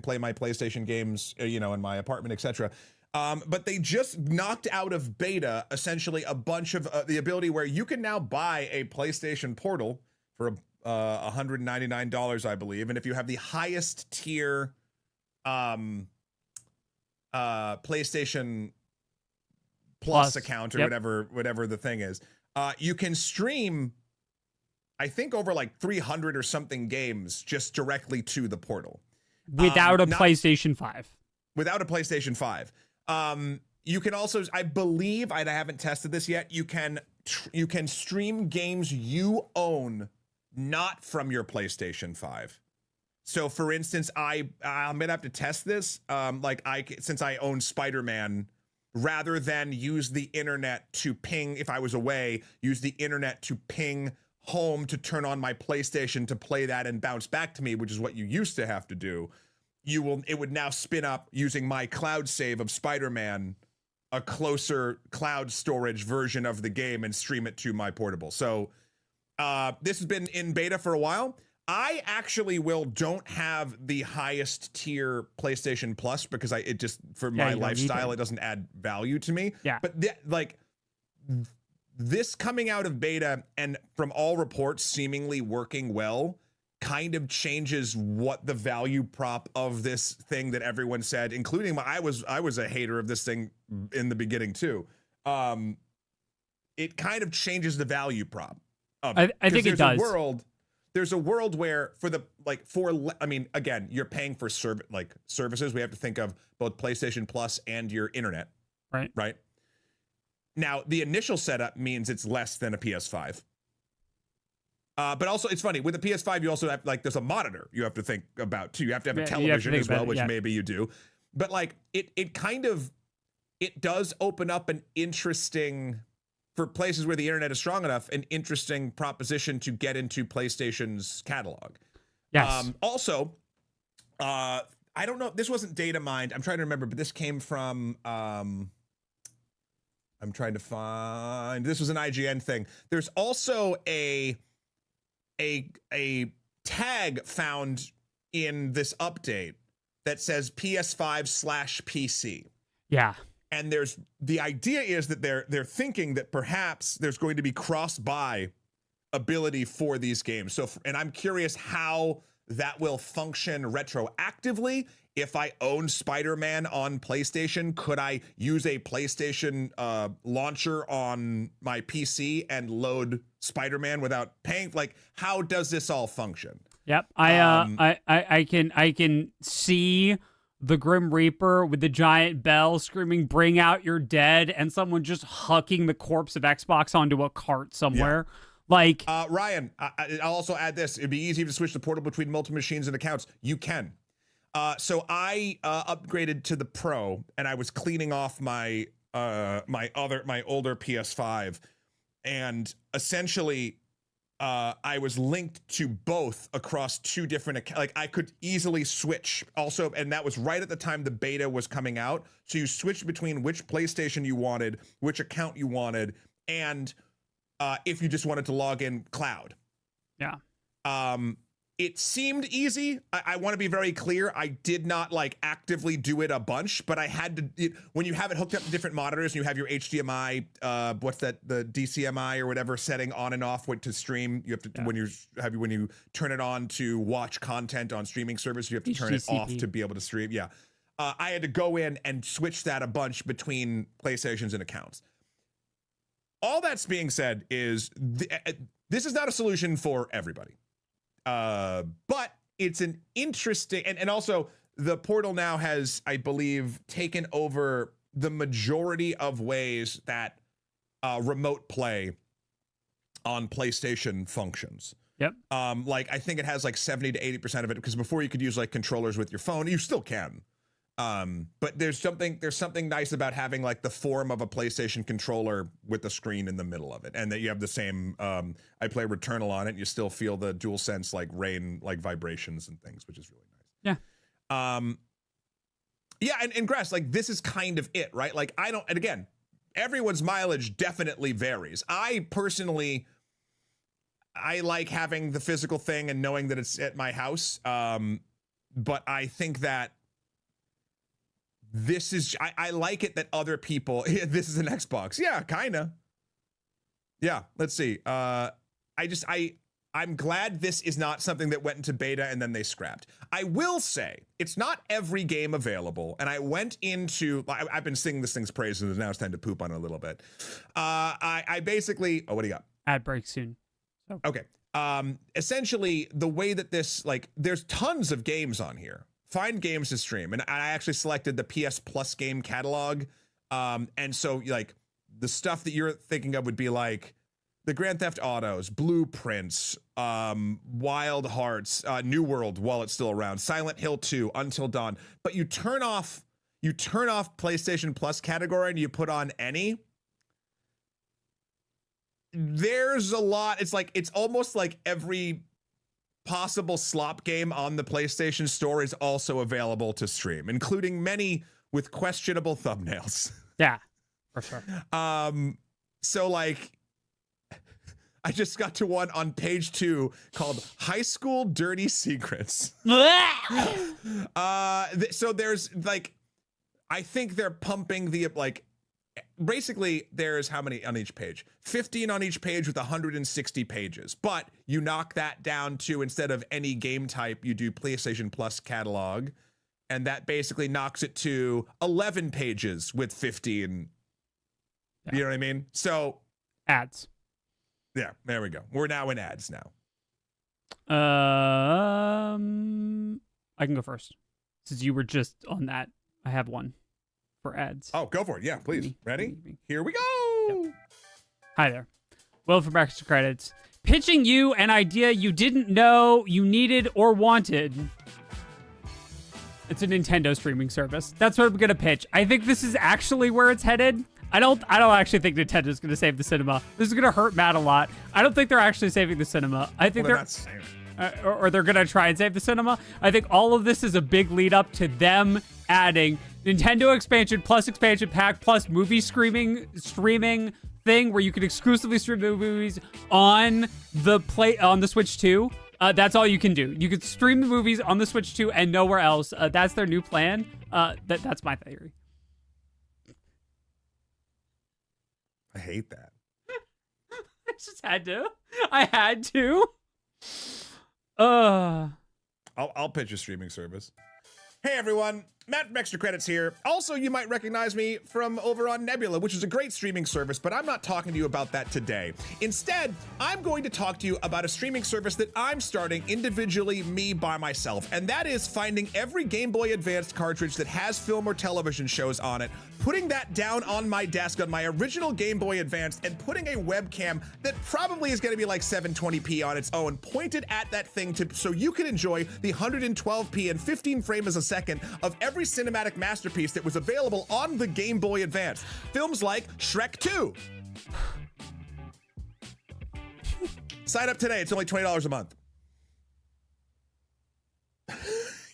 play my PlayStation games, in my apartment, etc. But they just knocked out of beta essentially a bunch of the ability where you can now buy a PlayStation Portal for $199, I believe, and if you have the highest tier PlayStation Plus account or whatever the thing is, you can stream, I think, over like 300 or something games just directly to the portal without a PlayStation 5. Without a PlayStation 5. You can also, I believe, I haven't tested this yet, you can stream games you own not from your PlayStation 5. So for instance, I'm gonna have to test this. Since I own Spider-Man, rather than use the internet to ping, if I was away, use the internet to ping home to turn on my PlayStation to play that and bounce back to me, which is what you used to have to do. It would now spin up using my cloud save of Spider-Man, a closer cloud storage version of the game, and stream it to my portable. So this has been in beta for a while. I actually don't have the highest tier PlayStation Plus because for my lifestyle, it doesn't add value to me. Yeah. But this coming out of beta and from all reports seemingly working well kind of changes what the value prop of this thing that everyone said, including I was a hater of this thing in the beginning too. It kind of changes the value prop. I think it does. There's a world where again, you're paying for services. We have to think of both PlayStation Plus and your internet. Right. Now, the initial setup means it's less than a PS5. But also, it's funny, with a PS5, you also have, there's a monitor you have to think about, too. You have to have a television as well, which maybe you do. But, it does open up an interesting, for places where the internet is strong enough, an interesting proposition to get into PlayStation's catalog. Yes. Also, I don't know, this wasn't data mined. I'm trying to remember, but this came from... I'm trying to find, this was an IGN thing. There's also a tag found in this update that says PS5/PC. Yeah. And the idea is that they're thinking that perhaps there's going to be cross-buy ability for these games. And I'm curious how that will function retroactively. If I own Spider-Man on PlayStation, could I use a PlayStation launcher on my PC and load Spider-Man without paying? How does this all function? Yep. I can see the Grim Reaper with the giant bell screaming, "Bring out your dead," and someone just hucking the corpse of Xbox onto a cart somewhere. Yeah. Ryan, I'll also add this. It'd be easy to switch the portal between multiple machines and accounts. You can. So I upgraded to the Pro, and I was cleaning off my older PS5, and essentially I was linked to both across two different accounts. I could easily switch also, and that was right at the time the beta was coming out. So you switched between which PlayStation you wanted, which account you wanted, and if you just wanted to log in cloud. Yeah. It seemed easy. I want to be very clear. I did not actively do it a bunch, but I had to. When you have it hooked up to different monitors and you have your HDMI, the DCMI or whatever setting on and off to stream, you have to when you turn it on to watch content on streaming service, you have to turn it off to be able to stream. Yeah, I had to go in and switch that a bunch between PlayStations and accounts. All that's being said is this is not a solution for everybody. But it's an interesting, and also the portal now has, I believe, taken over the majority of ways that remote play on PlayStation functions. Yep. I think it has 70 to 80% of it, because before you could use controllers with your phone. You still can. But there's something nice about having the form of a PlayStation controller with the screen in the middle of it, and that you have the same. I play Returnal on it, and you still feel the DualSense rain vibrations and things, which is really nice. Yeah. Yeah, and Grass, this is kind of it, right? I don't, and again, everyone's mileage definitely varies. I personally, I like having the physical thing and knowing that it's at my house. But I think that. This is, I like it that other people, this is an Xbox. Yeah, kind of. Yeah, let's see. I'm glad this is not something that went into beta and then they scrapped. I will say, it's not every game available. And I went into, I've been singing this thing's praises, and now it's time to poop on it a little bit. I basically, what do you got? Ad break soon. Oh. Okay. Essentially, the way that this, there's tons of games on here. Find games to stream, and I actually selected the PS Plus game catalog, and so the stuff that you're thinking of would be the Grand Theft Autos, Blueprints, Wild Hearts, New World while it's still around, Silent Hill 2, Until Dawn. But you turn off PlayStation Plus category and you put on any. There's a lot. It's almost like every possible slop game on the PlayStation Store is also available to stream, including many with questionable thumbnails. Yeah, for sure. So I just got to one on page 2 called High School Dirty Secrets. So there's I think they're pumping the basically there's how many on each page? 15 on each page with 160 pages. But you knock that down to, instead of any game type, you do PlayStation Plus catalog. And that basically knocks it to 11 pages with 15. Yeah. You know what I mean? So ads. Yeah, there we go. We're now in ads now. I can go first. Since you were just on that, I have one for ads. Oh, go for it. Yeah, please. Ready? Here we go. Yep. Hi there. Will from Extra Credits. Pitching you an idea you didn't know you needed or wanted. It's a Nintendo streaming service. That's what I'm gonna pitch. I think this is actually where it's headed. I don't actually think Nintendo's gonna save the cinema. This is gonna hurt Matt a lot. I don't think they're actually saving the cinema. I think they're or they're gonna try and save the cinema. I think all of this is a big lead up to them adding Nintendo expansion pack plus movie streaming thing where you can exclusively stream the movies on the Switch 2. That's all you can do. You can stream the movies on the Switch 2 and nowhere else. That's their new plan. That's my theory. I hate that. I just had to. I had to. I'll pitch a streaming service. Hey everyone, Matt from Extra Credits here. Also, you might recognize me from over on Nebula, which is a great streaming service, but I'm not talking to you about that today. Instead, I'm going to talk to you about a streaming service that I'm starting individually, me by myself, and that is finding every Game Boy Advanced cartridge that has film or television shows on it, putting that down on my desk on my original Game Boy Advanced, and putting a webcam that probably is going to be like 720p on its own, pointed at that thing so you can enjoy the 112p and 15 frames a second of every cinematic masterpiece that was available on the Game Boy Advance. Films like Shrek 2. Sign up today. It's only $20 a month.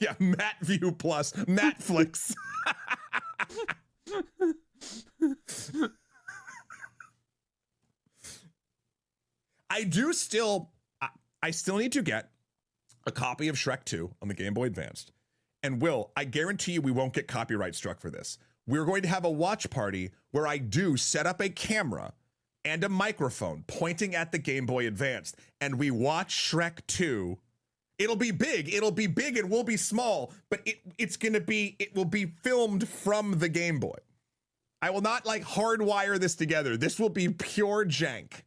Yeah, MattView Plus. Mattflix. I still need to get a copy of Shrek 2 on the Game Boy Advanced. And Will, I guarantee you we won't get copyright struck for this. We're going to have a watch party where I do set up a camera and a microphone pointing at the Game Boy Advanced, and we watch Shrek 2. It'll be big and we'll be small, but it will be filmed from the Game Boy. I will not like hardwire this together. This will be pure jank.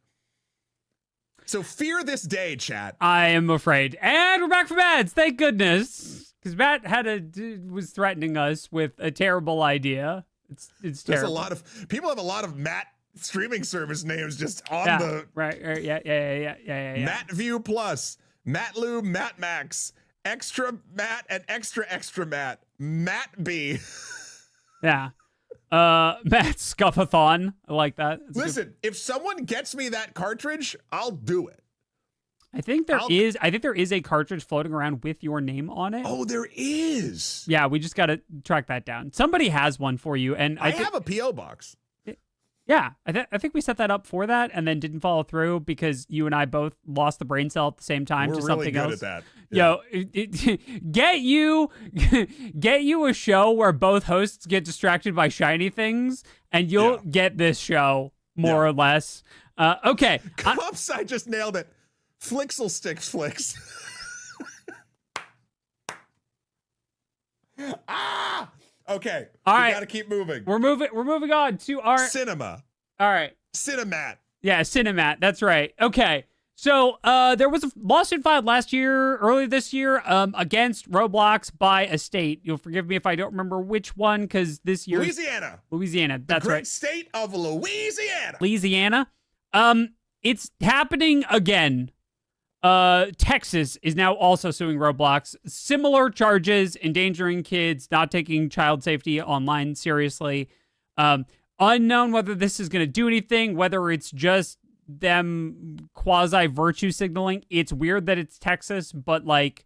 So fear this day, chat. I am afraid. And we're back from ads, thank goodness. Because Matt was threatening us with a terrible idea. It's terrible. There's a lot of people have a lot of Matt streaming service names just on the right. Yeah. MattView Plus, MattLube, MattMax, Extra Matt, and Extra Matt, Matt B. Yeah. Matt Scuffathon. I like that. Listen, if someone gets me that cartridge, I'll do it. I think there is a cartridge floating around with your name on it. Oh, there is. Yeah, we just got to track that down. Somebody has one for you, and I have a PO box. Yeah, I think we set that up for that, and then didn't follow through because you and I both lost the brain cell at the same time. We're to really something good else. at that. Yeah. Yo, get you a show where both hosts get distracted by shiny things, and you'll get this show more or less. Okay, Cops, I just nailed it. Flixel sticks flicks. Okay. All right. We gotta keep moving. We're moving on to our cinema. All right. Cinemat. Yeah, Cinemat. That's right. Okay. So there was a lawsuit filed early this year, against Roblox by a state. You'll forgive me if I don't remember which one, because this year Louisiana. That's right. Great state of Louisiana. It's happening again. Texas is now also suing Roblox. Similar charges, endangering kids, not taking child safety online seriously. Unknown whether this is going to do anything, whether it's just them quasi-virtue signaling. It's weird that it's Texas, but like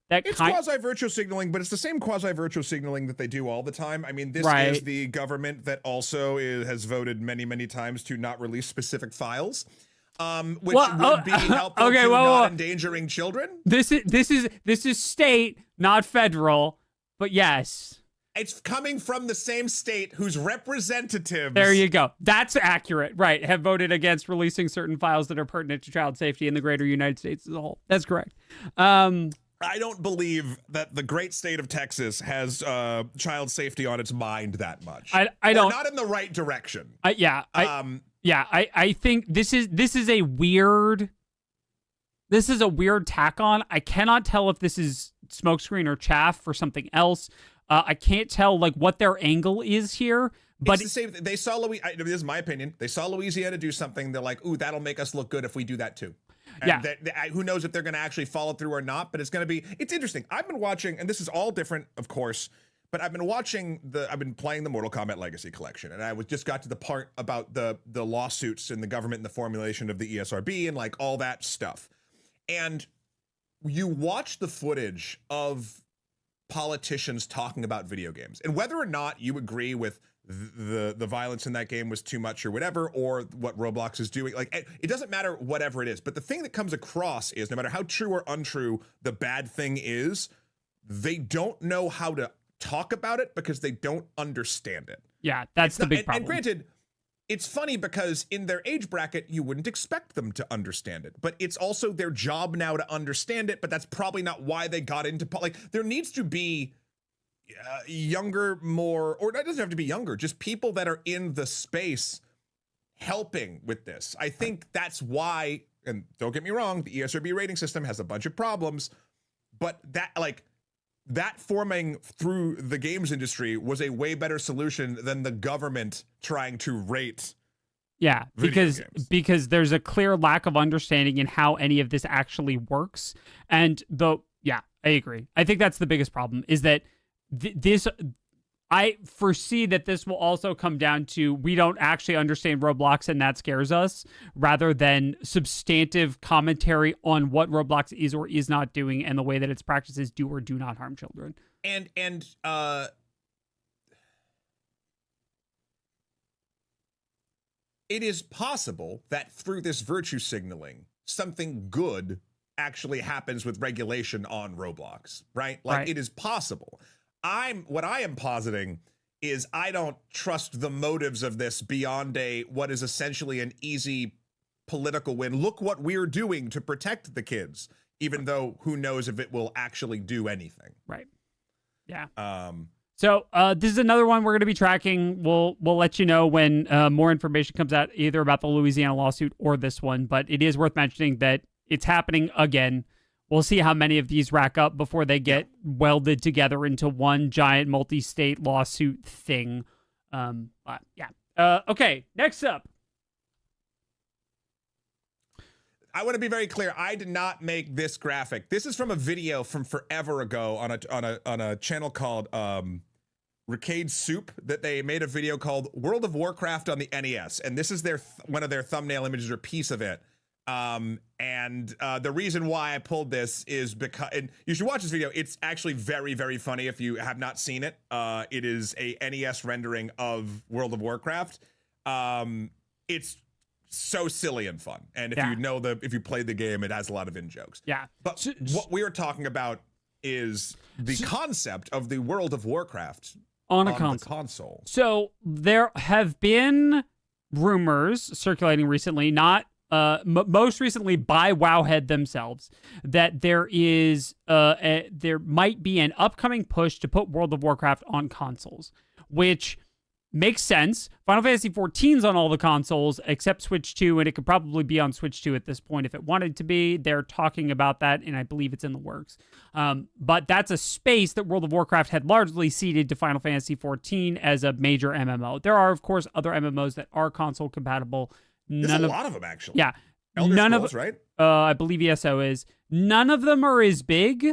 that it's quasi-virtue signaling, but it's the same quasi-virtue signaling that they do all the time. I mean, this is the government that also has voted many, many times to not release specific files. Which would be helpful to not endangering children. This is state, not federal, but yes. It's coming from the same state whose representatives. There you go. That's accurate. Right. Have voted against releasing certain files that are pertinent to child safety in the greater United States as a whole. That's correct. I don't believe that the great state of Texas has child safety on its mind that much. I don't. Not in the right direction. I think this is a weird tack on. I cannot tell if this is smokescreen or chaff for something else. I can't tell like what their angle is here. But it's the same. They saw this is my opinion. They saw Louisiana do something. They're like, ooh, that'll make us look good if we do that too. And who knows if they're going to actually follow through or not, but it's interesting. I've been watching, and this is all different, of course, but I've been playing the Mortal Kombat Legacy Collection, and I just got to the part about the lawsuits and the government and the formulation of the ESRB and like all that stuff. And you watch the footage of politicians talking about video games, and whether or not you agree with the violence in that game was too much or whatever, or what Roblox is doing, like it doesn't matter whatever it is, but the thing that comes across is no matter how true or untrue the bad thing is, they don't know how to talk about it because they don't understand it. Yeah, that's the big problem. And granted, it's funny because in their age bracket, you wouldn't expect them to understand it, but it's also their job now to understand it, but that's probably not why they got into like there needs to be younger, more, or it doesn't have to be younger, just people that are in the space helping with this. I think that's why, and don't get me wrong, the ESRB rating system has a bunch of problems, but that forming through the games industry was a way better solution than the government trying to rate. Yeah, because there's a clear lack of understanding in how any of this actually works. And I agree. I think that's the biggest problem is that I foresee that this will also come down to we don't actually understand Roblox and that scares us, rather than substantive commentary on what Roblox is or is not doing and the way that its practices do or do not harm children. And it is possible that through this virtue signaling, something good actually happens with regulation on Roblox, right? Like it is possible. What I am positing is I don't trust the motives of this beyond what is essentially an easy political win. Look what we're doing to protect the kids, even though who knows if it will actually do anything. Right. Yeah. So this is another one we're going to be tracking. We'll let you know when more information comes out either about the Louisiana lawsuit or this one, but it is worth mentioning that it's happening again. We'll see how many of these rack up before they get welded together into one giant multi-state lawsuit thing. Okay, next up. I want to be very clear. I did not make this graphic. This is from a video from forever ago on a channel called Ricade Soup that they made a video called World of Warcraft on the NES, and this is one of their thumbnail images or piece of it. The reason why I pulled this is because, and you should watch this video. It's actually very, very funny if you have not seen it. It is a NES rendering of World of Warcraft. It's so silly and fun. And if you played the game, it has a lot of in-jokes. Yeah. But what we are talking about is the concept of the World of Warcraft on the console. So there have been rumors circulating recently, not most recently by Wowhead themselves, that there might be an upcoming push to put World of Warcraft on consoles, which makes sense. Final Fantasy XIV's on all the consoles except Switch 2, and it could probably be on Switch 2 at this point if it wanted to be. They're talking about that, and I believe it's in the works. But that's a space that World of Warcraft had largely ceded to Final Fantasy XIV as a major MMO. There are, of course, other MMOs that are console compatible. There's a lot of them, actually. Yeah. Elder Scrolls, right? I believe ESO is. None of them are as big.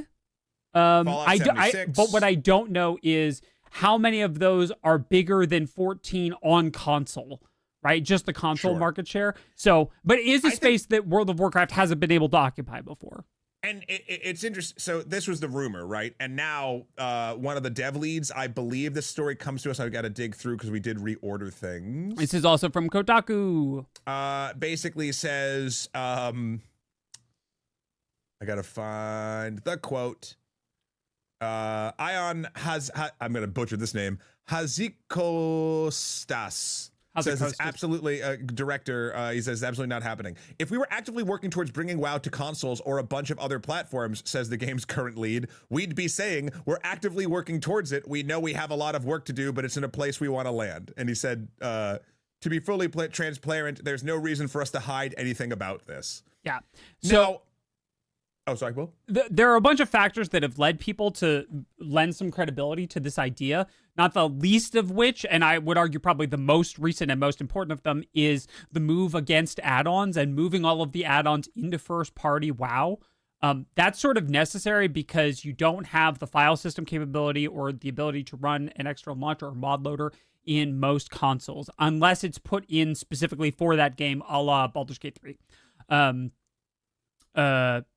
Fallout 76. But what I don't know is how many of those are bigger than 14 on console, right? Just the console market share. So, but it is a space that World of Warcraft hasn't been able to occupy before. And it's interesting. So this was the rumor, right? And now one of the dev leads, I believe this story comes to us. I've got to dig through because we did reorder things. This is also from Kotaku. Basically says, I got to find the quote. Ion I'm going to butcher this name. Hazikostas. Says it's absolutely director. He says it's absolutely not happening. If we were actively working towards bringing WoW to consoles or a bunch of other platforms, says the game's current lead, we'd be saying we're actively working towards it. We know we have a lot of work to do, but it's in a place we want to land. And he said, to be fully transparent, there's no reason for us to hide anything about this. Yeah. So. Oh, sorry, Will? There are a bunch of factors that have led people to lend some credibility to this idea, not the least of which, and I would argue probably the most recent and most important of them, is the move against add-ons and moving all of the add-ons into first-party WoW. That's sort of necessary because you don't have the file system capability or the ability to run an external launcher or mod loader in most consoles, unless it's put in specifically for that game, a la Baldur's Gate 3.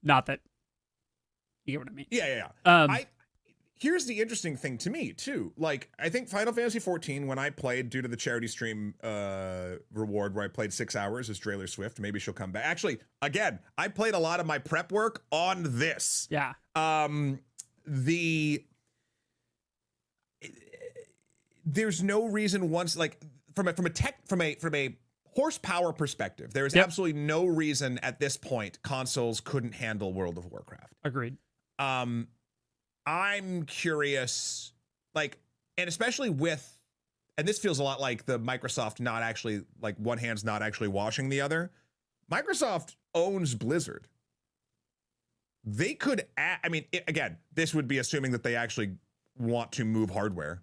Not that you get what I mean. Yeah. Here's the interesting thing to me too. Like, I think Final Fantasy 14, when I played due to the charity stream reward where I played 6 hours as Drailer Swift, maybe she'll come back. Actually, again, I played a lot of my prep work on this. Yeah. There's no reason once, like, from a horsepower perspective, there is absolutely no reason at this point consoles couldn't handle World of Warcraft. Agreed. I'm curious, like, and especially with, and this feels a lot like the Microsoft not actually, like, one hand's not actually washing the other. Microsoft owns Blizzard. They could, again, this would be assuming that they actually want to move hardware.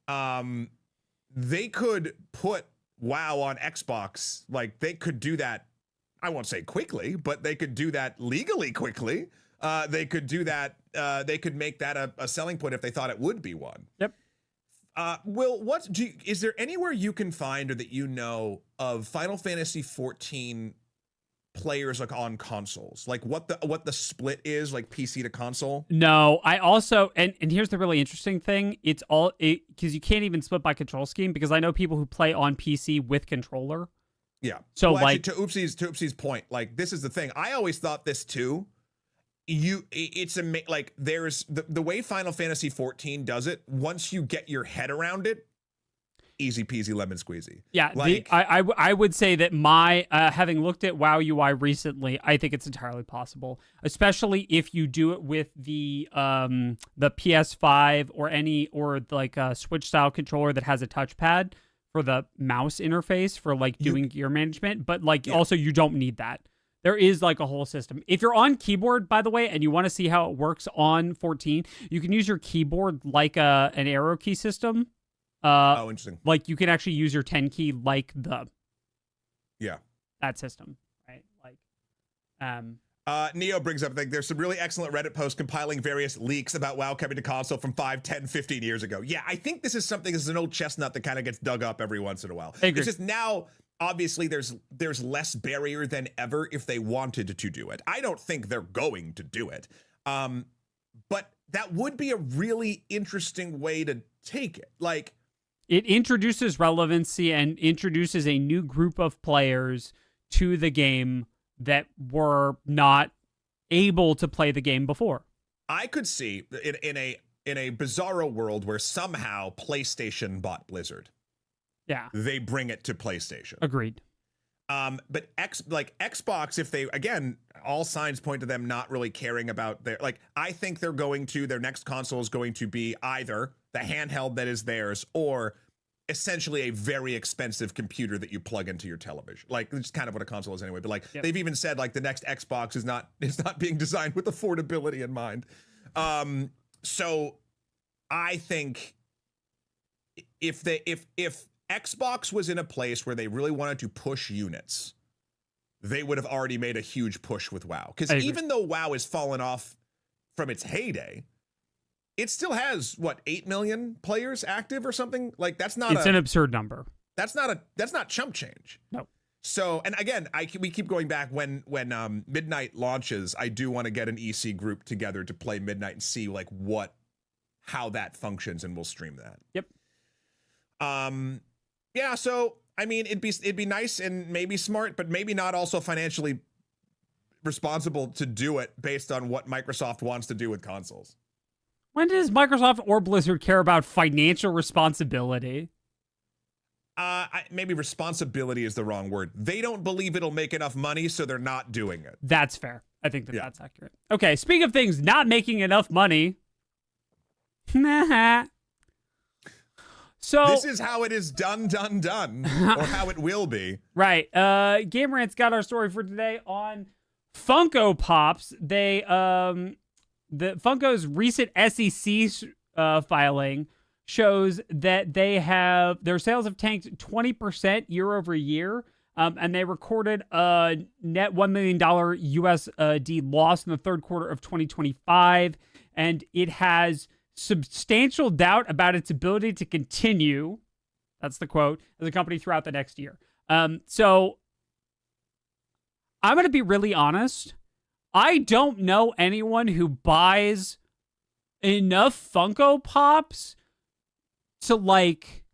They could put WoW on Xbox. Like, they could do that, I won't say quickly, but they could do that legally quickly. They could do that. They could make that a selling point if they thought it would be one. Yep. Will, is there anywhere you can find or that you know of Final Fantasy 14 players, like, on consoles? Like, what the split is, like, PC to console? No, I also, and here's the really interesting thing. It's all, because you can't even split by control scheme, because I know people who play on PC with controller. Yeah. So, well, like, actually, to Oopsie's point, like, this is the thing. I always thought this too. Like, there's the way Final Fantasy 14 does it. Once you get your head around it, easy peasy lemon squeezy. Yeah, like, I would say that my having looked at WoW UI recently, I think it's entirely possible, especially if you do it with the PS5 or like a Switch style controller that has a touchpad for the mouse interface for, like, doing gear management. But, like, also you don't need that. There is, like, a whole system. If you're on keyboard, by the way, and you want to see how it works on 14, you can use your keyboard like an arrow key system. Interesting. Like, you can actually use your 10 key like that system, right? Like, Neo brings up, like, there's some really excellent Reddit posts compiling various leaks about WoW coming to console from 5, 10, 15 years ago. Yeah, I think this is an old chestnut that kind of gets dug up every once in a while. It's just now, obviously, there's less barrier than ever if they wanted to do it. I don't think they're going to do it. But that would be a really interesting way to take it. Like, it introduces relevancy and introduces a new group of players to the game that were not able to play the game before. I could see in a bizarro world where somehow PlayStation bought Blizzard. Yeah. They bring it to PlayStation. Agreed. But Xbox, if they, again, all signs point to them not really caring about I think their next console is going to be either the handheld that is theirs or essentially a very expensive computer that you plug into your television. Like, it's kind of what a console is anyway. But, like, they've even said, like, the next Xbox is not being designed with affordability in mind. So I think if Xbox was in a place where they really wanted to push units, they would have already made a huge push with WoW. Because even though WoW has fallen off from its heyday, it still has, 8 million players active or something? Like, that's not an absurd number. That's not chump change. No. So, and again, we keep going back when Midnight launches. I do want to get an EC group together to play Midnight and see, like, how that functions, and we'll stream that. Yep. Yeah, so I mean, it'd be nice and maybe smart, but maybe not also financially responsible to do it based on what Microsoft wants to do with consoles. When does Microsoft or Blizzard care about financial responsibility? Maybe responsibility is the wrong word. They don't believe it'll make enough money, so they're not doing it. That's fair. I think that's accurate. Okay, speaking of things not making enough money. So this is how it is done, or how it will be. Right. Game Rant's got our story for today on Funko Pops. They the Funko's recent SEC filing shows that their sales have tanked 20% year over year. And they recorded a net $1 million USD loss in the third quarter of 2025. And it has substantial doubt about its ability to continue, that's the quote, as a company throughout the next year. So I'm going to be really honest. I don't know anyone who buys enough Funko Pops to, like,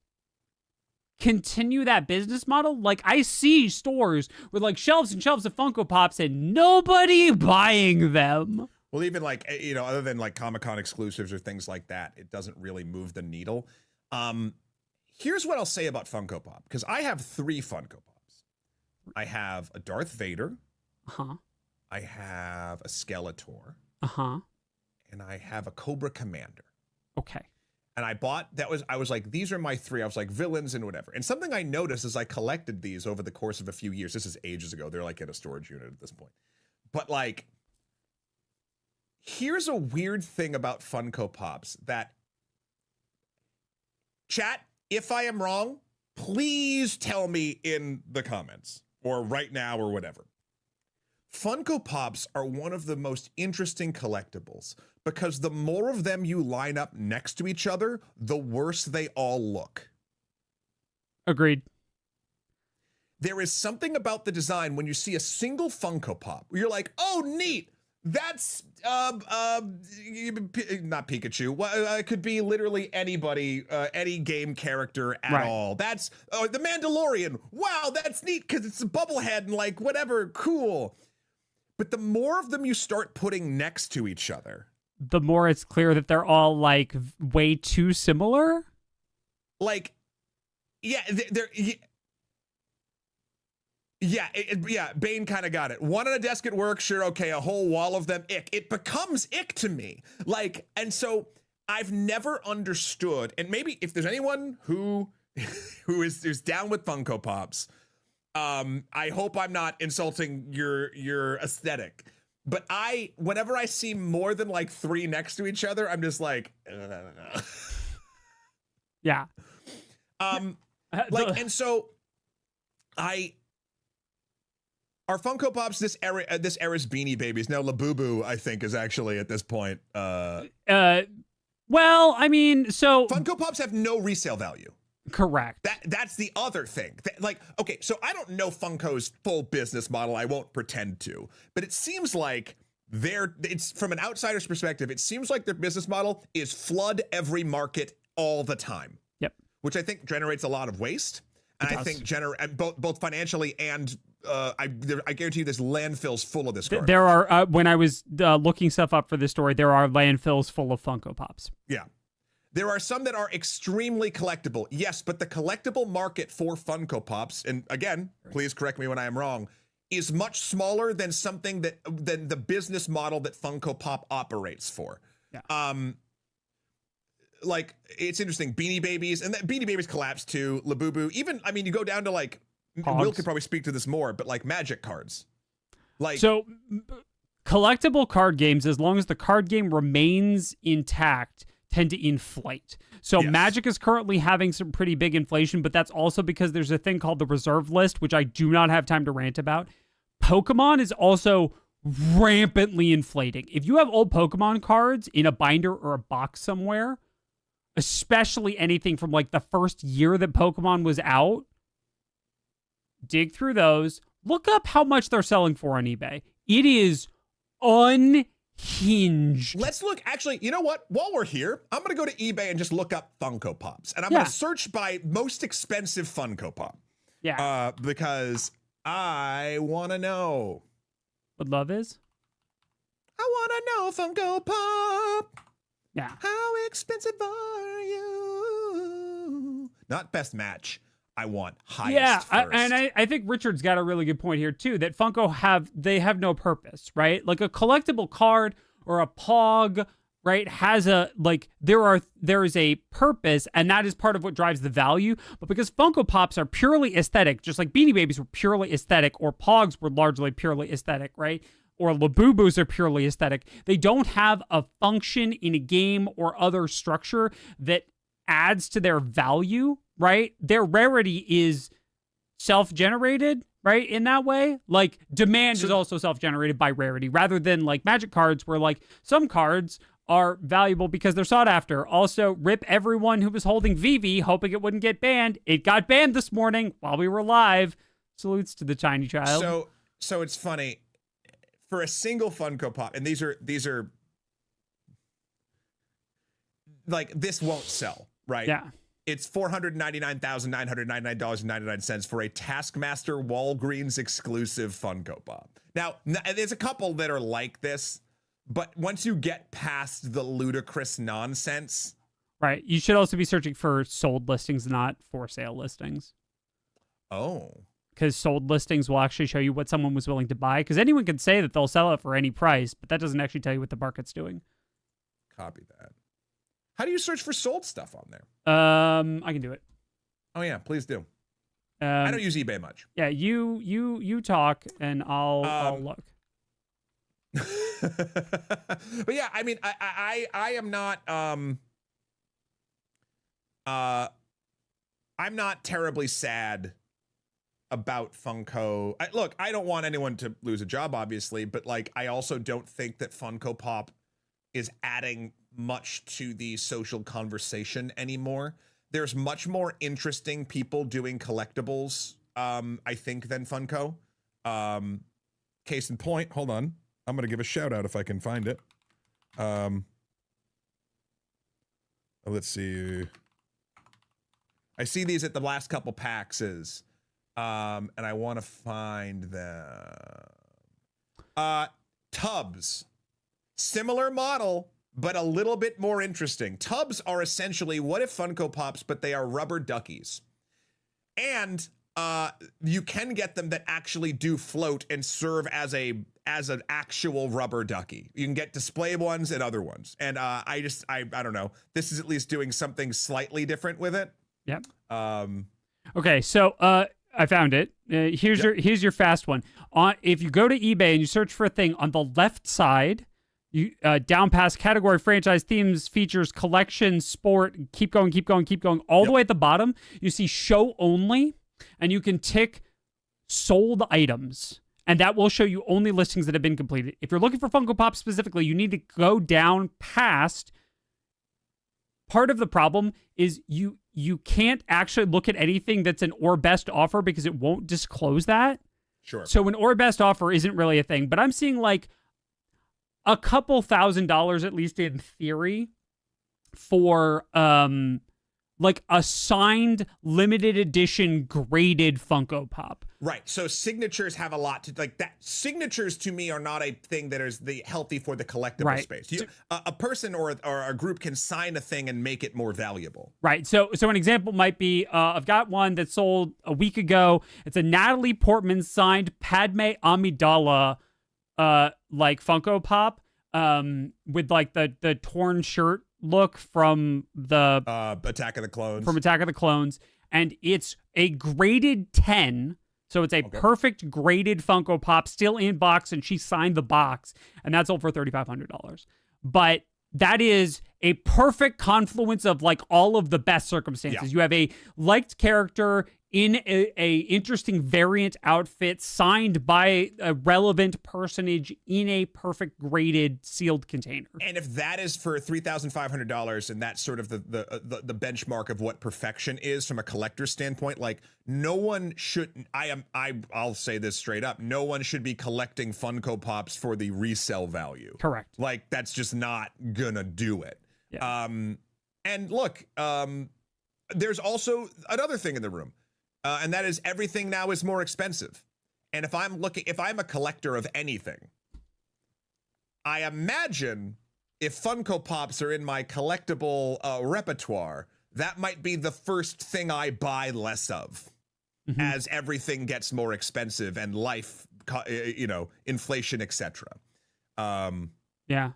continue that business model. Like, I see stores with, like, shelves and shelves of Funko Pops and nobody buying them. Well, even like, you know, other than like Comic-Con exclusives or things like that, it doesn't really move the needle. Here's what I'll say about Funko Pop, because I have 3 Funko Pops. I have a Darth Vader. Uh-huh. I have a Skeletor. Uh-huh. And I have a Cobra Commander. Okay. And I was like, these are my 3. I was like, villains and whatever. And something I noticed as I collected these over the course of a few years, this is ages ago, they're like in a storage unit at this point. But like, here's a weird thing about Funko Pops that, chat, if I am wrong, please tell me in the comments or right now or whatever. Funko Pops are one of the most interesting collectibles because the more of them you line up next to each other, the worse they all look. Agreed. There is something about the design when you see a single Funko Pop where you're like, oh, neat. That's not Pikachu. It could be literally anybody, any game character at all. That's the Mandalorian. Wow, that's neat because it's a bubblehead and like whatever, cool. But the more of them you start putting next to each other, the more it's clear that they're all like way too similar. Like, yeah, they're yeah, Bane kind of got it. One on a desk at work, sure, okay, a whole wall of them, ick. It becomes ick to me. Like, and so I've never understood, and maybe if there's anyone who is down with Funko Pops, I hope I'm not insulting your aesthetic. But whenever I see more than like 3 next to each other, I'm just like, yeah. Like, and so our Funko Pops this era's Beanie Babies. Now Labubu, I think, is actually at this point. Well, I mean, so Funko Pops have no resale value. Correct. That's the other thing. Like, okay, so I don't know Funko's full business model. I won't pretend to, but it seems like it's from an outsider's perspective. It seems like their business model is flood every market all the time. Yep. Which I think generates a lot of waste, and I think both financially and I guarantee you, there's landfills full of this garbage. There are when I was looking stuff up for this story, there are landfills full of Funko Pops. Yeah. There are some that are extremely collectible. Yes, but the collectible market for Funko Pops, and again, please correct me when I am wrong, is much smaller than than the business model that Funko Pop operates for. Yeah. Like, it's interesting. Beanie Babies, and Beanie Babies collapsed too. Labubu, even, I mean, you go down to like, Pogs. Will could probably speak to this more, but like Magic cards. Like, so collectible card games, as long as the card game remains intact, tend to inflate. So yes. Magic is currently having some pretty big inflation, but that's also because there's a thing called the reserve list, which I do not have time to rant about. Pokemon is also rampantly inflating. If you have old Pokemon cards in a binder or a box somewhere, especially anything from like the first year that Pokemon was out, dig through those, look up how much they're selling for on eBay. It is unhinged. Let's look. Actually, you know what? While we're here, I'm going to go to eBay and just look up Funko Pops. And I'm going to search by most expensive Funko Pop. Yeah. Because I want to know. What love is? I want to know Funko Pop. Yeah. How expensive are you? Not best match. I want highest first. I think Richard's got a really good point here too, that Funko have no purpose, right? Like a collectible card or a Pog, right, has there is a purpose, and that is part of what drives the value. But because Funko Pops are purely aesthetic, just like Beanie Babies were purely aesthetic, or Pogs were largely purely aesthetic, right? Or Labubus are purely aesthetic. They don't have a function in a game or other structure that adds to their value, right? Their rarity is self-generated, right? In that way, like demand is also self-generated by rarity, rather than like Magic cards, where like some cards are valuable because they're sought after. Also, rip everyone who was holding Vivi, hoping it wouldn't get banned. It got banned this morning while we were live. Salutes to the tiny child. So it's funny, for a single Funko Pop, and these are like, this won't sell, right? Yeah. It's $499,999.99 for a Taskmaster Walgreens exclusive Funko Pop. Now, there's a couple that are like this, but once you get past the ludicrous nonsense... Right. You should also be searching for sold listings, not for sale listings. Oh. Because sold listings will actually show you what someone was willing to buy. Because anyone can say that they'll sell it for any price, but that doesn't actually tell you what the market's doing. Copy that. How do you search for sold stuff on there? I can do it. Oh yeah, please do. I don't use eBay much. Yeah, you talk and I'll look. But yeah, I mean, I am not I'm not terribly sad about Funko. Look, I don't want anyone to lose a job, obviously, but like, I also don't think that Funko Pop is adding much to the social conversation anymore. There's much more interesting people doing collectibles, I think, than Funko. Case in point, hold on. I'm going to give a shout out if I can find it. Let's see. I see these at the last couple PAXs, and I want to find them. Tubs. Similar model, but a little bit more interesting. Tubs are essentially what if Funko Pops, but they are rubber duckies. And you can get them that actually do float and serve as an actual rubber ducky. You can get display ones and other ones. And I don't know. This is at least doing something slightly different with it. Yep. Okay, so I found it. Here's your fast one. If you go to eBay and you search for a thing, on the left side, you down past category, franchise, themes, features, collection, sport, keep going, all the way at the bottom, you see show only, and you can tick sold items, and that will show you only listings that have been completed. If you're looking for Funko Pop specifically, you need to go down past. Part of the problem is you can't actually look at anything that's an or best offer because it won't disclose that. Sure. So an or best offer isn't really a thing, but I'm seeing like a couple $1,000s, at least in theory, for like a signed limited edition graded Funko Pop. Right. So signatures have a lot to like that. Signatures to me are not a thing that is healthy for the collectible space. A person or a group can sign a thing and make it more valuable. Right. So an example might be, I've got one that sold a week ago. It's a Natalie Portman signed Padme Amidala like Funko Pop with like the torn shirt look from the Attack of the Clones. From Attack of the Clones, and it's a graded 10. So it's a perfect graded Funko Pop, still in box, and she signed the box, and that's sold for $3,500. But that is a perfect confluence of like all of the best circumstances. Yeah. You have a liked character in a interesting variant outfit signed by a relevant personage in a perfect graded sealed container. And if that is for $3,500 and that's sort of the benchmark of what perfection is from a collector's standpoint, like no one should, I'll say this straight up, no one should be collecting Funko Pops for the resale value. Correct. Like that's just not gonna do it. Yeah. And look, there's also another thing in the room. And that is everything now is more expensive. And if I'm a collector of anything, I imagine if Funko Pops are in my collectible repertoire, that might be the first thing I buy less of as everything gets more expensive and life, inflation, etc. Yeah.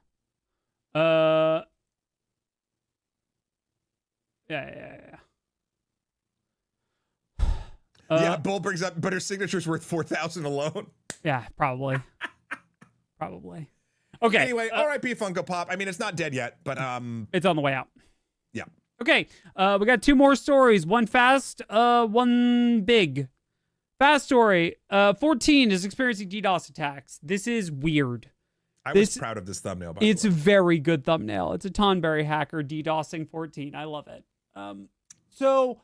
Yeah, Bull brings up, but her signature's worth 4,000 alone. Yeah, probably. Probably. Okay. Anyway, R.I.P. Funko Pop. I mean, it's not dead yet, but it's on the way out. Yeah. Okay. We got 2 more stories. One fast, one big. Fast story. 14 is experiencing DDoS attacks. This is weird. I was proud of this thumbnail. By it's the way. a very good thumbnail. It's a Tonberry hacker DDoSing 14. I love it. So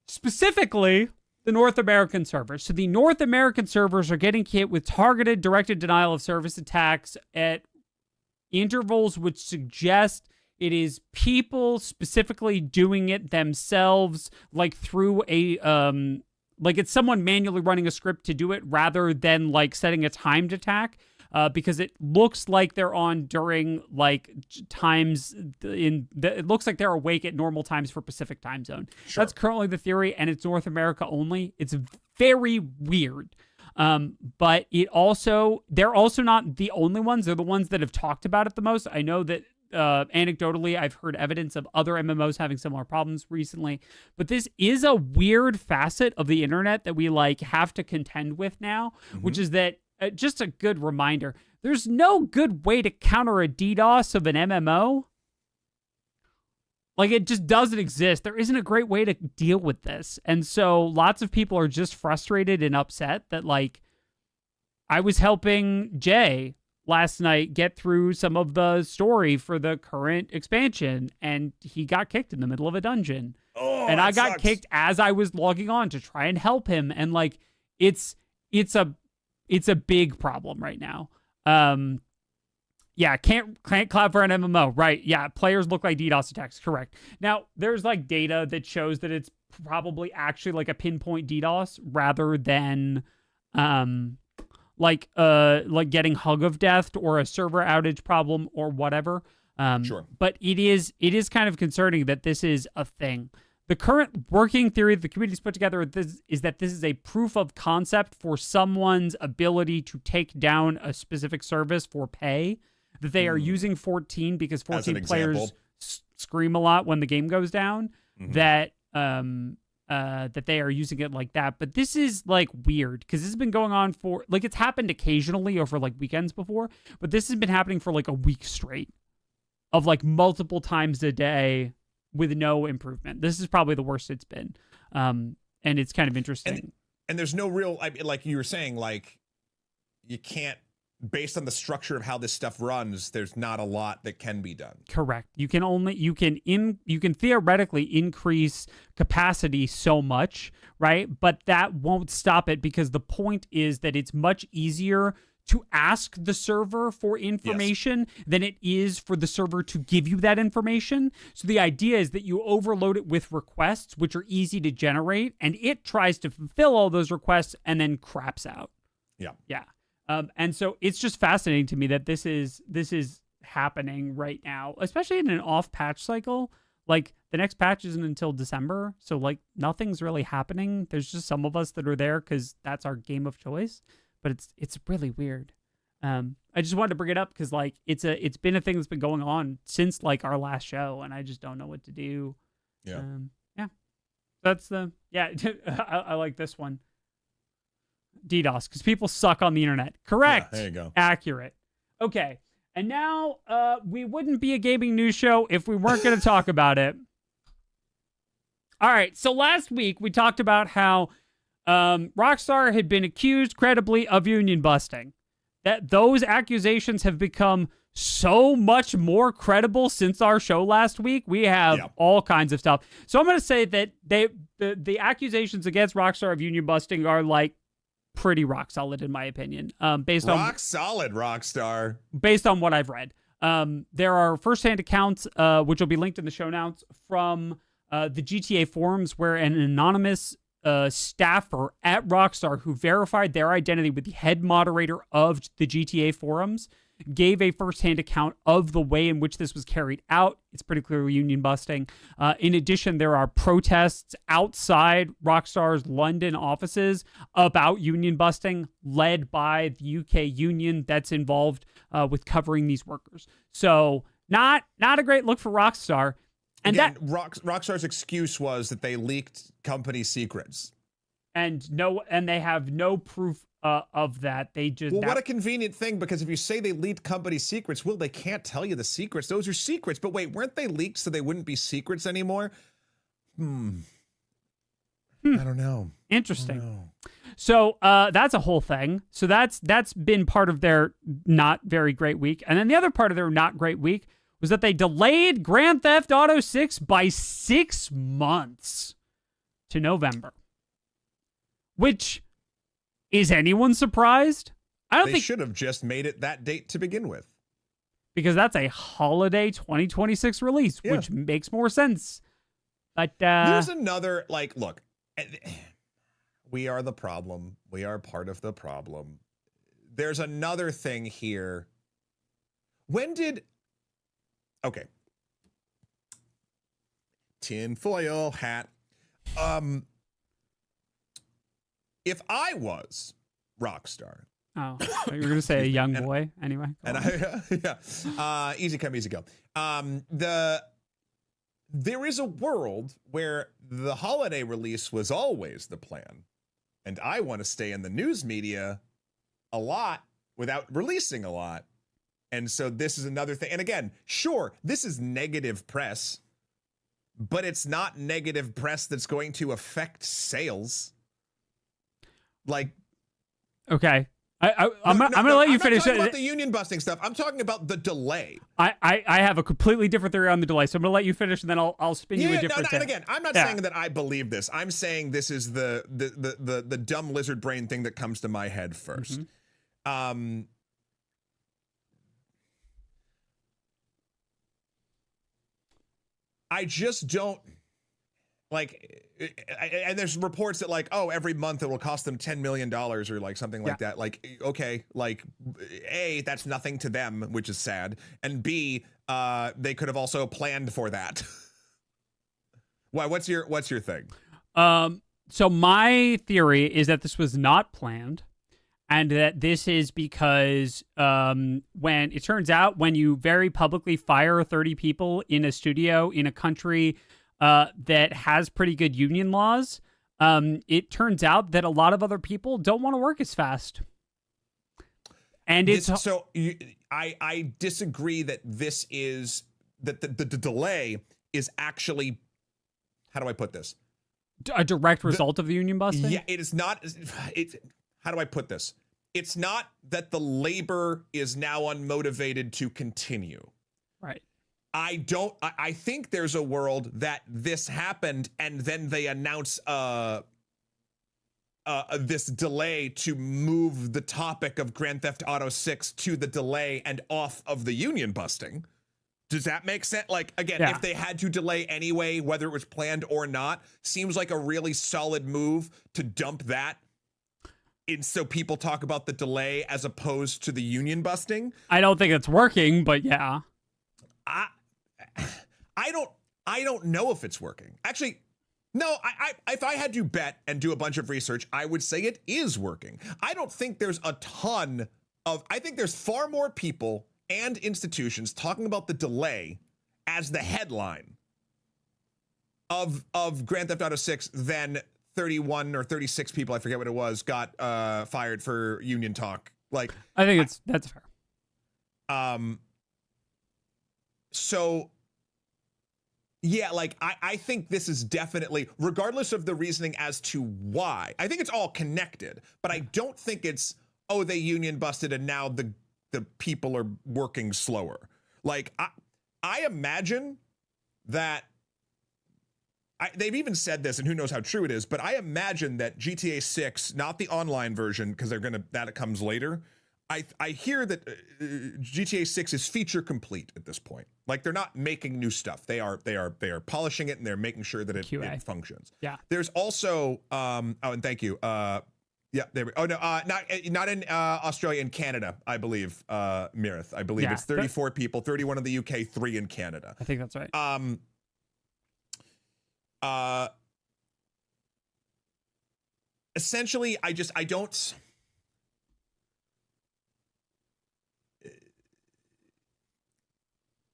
specifically, the North American servers. So the North American servers are getting hit with targeted, directed denial of service attacks at intervals which suggest it is people specifically doing it themselves, like through a like it's someone manually running a script to do it rather than like setting a timed attack. Because it looks like they're on during like times it looks like they're awake at normal times for Pacific time zone. Sure. That's currently the theory, and it's North America only. It's very weird. But they're also not the only ones. They're the ones that have talked about it the most. I know that anecdotally, I've heard evidence of other MMOs having similar problems recently. But this is a weird facet of the internet that we like have to contend with now, which is that. Just a good reminder, there's no good way to counter a DDoS of an MMO. Like, it just doesn't exist. There isn't a great way to deal with this. And so lots of people are just frustrated and upset that, like, I was helping Jay last night get through some of the story for the current expansion, and he got kicked in the middle of a dungeon. Oh, and I got sucks. kicked as I was logging on to try and help him. And, like, it's a big problem right now. Yeah, can't clap for an MMO. Right. Yeah, players look like DDoS attacks. Correct. Now, there's like data that shows that it's probably actually like a pinpoint DDoS rather than like getting hug of death or a server outage problem or whatever. Sure. But it is kind of concerning that this is a thing. The current working theory that the community's put together is that this is a proof of concept for someone's ability to take down a specific service for pay. That they are using 14 because 14 players scream a lot when the game goes down. That they are using it like that. But this is like weird because this has been going on for like it's happened occasionally over like weekends before, but this has been happening for like a week straight of like multiple times a day. With no improvement. This is probably the worst it's been. And it's kind of interesting. And there's no real, like you were saying, like you can't, based on the structure of how this stuff runs, there's not a lot that can be done. Correct. You can theoretically increase capacity so much, right? But that won't stop it because the point is that it's much easier to ask the server for information than it is for the server to give you that information. So the idea is that you overload it with requests, which are easy to generate, and it tries to fulfill all those requests and then craps out. Yeah. Yeah. And so it's just fascinating to me that this is happening right now, especially in an off patch cycle. Like the next patch isn't until December. So like nothing's really happening. There's just some of us that are there because that's our game of choice. But it's really weird. I just wanted to bring it up because like it's been a thing that's been going on since like our last show, and I just don't know what to do. Yeah. Yeah. That's I like this one. DDoS, because people suck on the internet. Correct. Yeah, there you go. Accurate. Okay. And now we wouldn't be a gaming news show if we weren't going to talk about it. All right. So last week we talked about how Rockstar had been accused credibly of union busting. That those accusations have become so much more credible since our show last week. We have all kinds of stuff. So I'm going to say that the accusations against Rockstar of union busting are like pretty rock solid in my opinion. Based on Rockstar. Based on what I've read. There are firsthand accounts, which will be linked in the show notes, from the GTA forums where an anonymous staffer at Rockstar who verified their identity with the head moderator of the GTA forums gave a firsthand account of the way in which this was carried out. It's pretty clearly union busting. In addition, there are protests outside Rockstar's London offices about union busting, led by the UK union that's involved with covering these workers. So not a great look for Rockstar. And again, Rockstar's excuse was that they leaked company secrets. And they have no proof of that. They just what a convenient thing, because if you say they leaked company secrets, well, they can't tell you the secrets. Those are secrets. But wait, weren't they leaked so they wouldn't be secrets anymore? I don't know. Interesting. I don't know. So that's a whole thing. So that's been part of their not very great week. And then the other part of their not great week was that they delayed Grand Theft Auto 6 by 6 months to November. Which, is anyone surprised? I don't think... They should have just made it that date to begin with. Because that's a holiday 2026 release, which makes more sense. But there's another, look, we are the problem. We are part of the problem. There's another thing here. Okay. Tinfoil hat. If I was Rockstar. Oh, you were going to say a young boy anyway. And easy come, easy go. There is a world where the holiday release was always the plan. And I want to stay in the news media a lot without releasing a lot. And so this is another thing. And again, sure, this is negative press, but it's not negative press that's going to affect sales. Okay. I'm going to let you finish. I'm not talking about the union busting stuff. I'm talking about the delay. I have a completely different theory on the delay, so I'm going to let you finish, and then I'll spin you a different thing. And again, I'm not saying that I believe this. I'm saying this is the dumb lizard brain thing that comes to my head first. Mm-hmm. I just don't and there's reports that every month it will cost them $10 million or something like that. Okay, A, that's nothing to them, which is sad. And B, they could have also planned for that. Why? What's your thing? So my theory is that this was not planned, and that this is because when it turns out when you very publicly fire 30 people in a studio in a country that has pretty good union laws, it turns out that a lot of other people don't want to work as fast. And I disagree that this is that the delay is actually, how do I put this? A direct result of the union busting? Yeah, it is not. How do I put this? It's not that the labor is now unmotivated to continue. Right. I think there's a world that this happened and then they announce this delay to move the topic of Grand Theft Auto 6 to the delay and off of the union busting. Does that make sense? If they had to delay anyway, whether it was planned or not, seems like a really solid move to dump that in, so people talk about the delay as opposed to the union busting. I don't think it's working, but yeah. I don't know if it's working. Actually, no, if I had to bet and do a bunch of research, I would say it is working. I don't think there's I think there's far more people and institutions talking about the delay as the headline of Grand Theft Auto 6 than 31 or 36 people, I forget what it was, got fired for union talk. I think that's fair. So yeah, I think this is definitely, regardless of the reasoning as to why, I think it's all connected, but I don't think it's, they union busted and now the people are working slower. I imagine that they've even said this, and who knows how true it is, but I imagine that GTA 6, not the online version, because that comes later. I hear that GTA 6 is feature complete at this point. They're not making new stuff. They are polishing it, and they're making sure that it functions. Yeah. There's also and thank you. Yeah, there we go. Oh no, not in Australia, in Canada, I believe. Mirith, I believe it's 34 people, 31 in the UK, 3 in Canada. I think that's right. Essentially, I don't.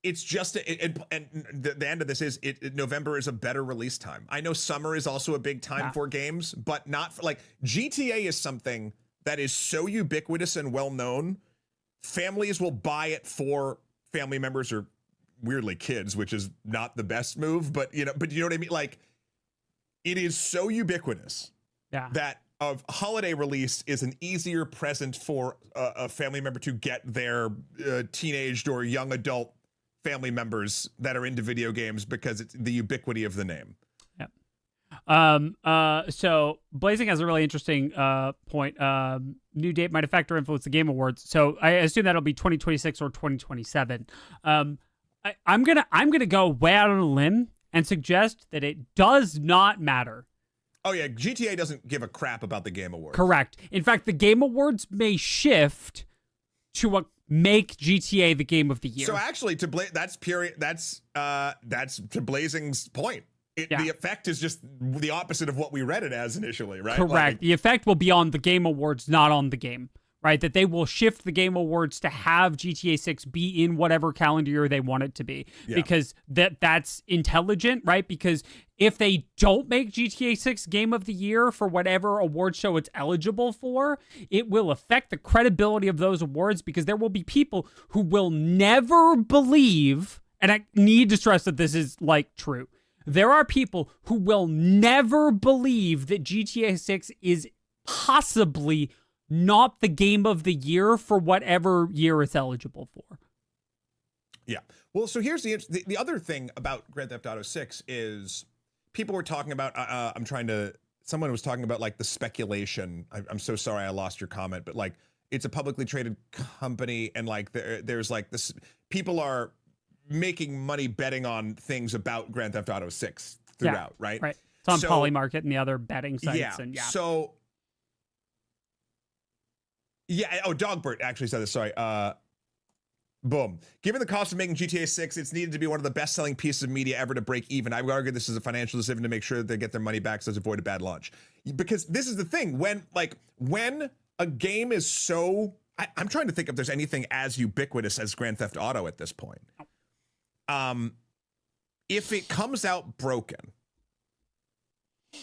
It's just, and the end of this is November is a better release time. I know summer is also a big time for games, but not for, like, GTA is something that is so ubiquitous and well known. Families will buy it for family members or weirdly kids, which is not the best move, but you know what I mean? Like, it is so ubiquitous that a holiday release is an easier present for a family member to get their teenaged or young adult family members that are into video games because it's the ubiquity of the name. So Blazing has a really interesting point. New date might affect or influence the Game Awards. So I assume that'll be 2026 or 2027. I'm gonna go way out on a limb and suggest that it does not matter. Oh yeah, GTA doesn't give a crap about the Game Awards. Correct. In fact, the Game Awards may shift to make GTA the game of the year. So actually, that's to Blazing's point. The effect is just the opposite of what we read it as initially, right? Correct. Like, the effect will be on the Game Awards, not on the game, right? That they will shift the Game Awards to have GTA 6 be in whatever calendar year they want it to be, because that's intelligent, right? Because if they don't make GTA 6 Game of the Year for whatever award show it's eligible for, it will affect the credibility of those awards, because there will be people who will never believe, and I need to stress that this is like true. There are people who will never believe that GTA 6 is possibly not the game of the year for whatever year it's eligible for. Yeah. Well, so here's the other thing about Grand Theft Auto 6 is people were talking about, someone was talking about like the speculation. I'm so sorry I lost your comment, but like it's a publicly traded company and like there's like this, people are making money betting on things about Grand Theft Auto 6 throughout, right? Right. It's on Polymarket and the other betting sites. Yeah. So, yeah. Oh, Dogbert actually said this. Sorry. Boom. Given the cost of making GTA 6, it's needed to be one of the best-selling pieces of media ever to break even. I would argue this is a financial decision to make sure that they get their money back so as to avoid a bad launch. Because this is the thing. When a game is so... I'm trying to think if there's anything as ubiquitous as Grand Theft Auto at this point. If it comes out broken,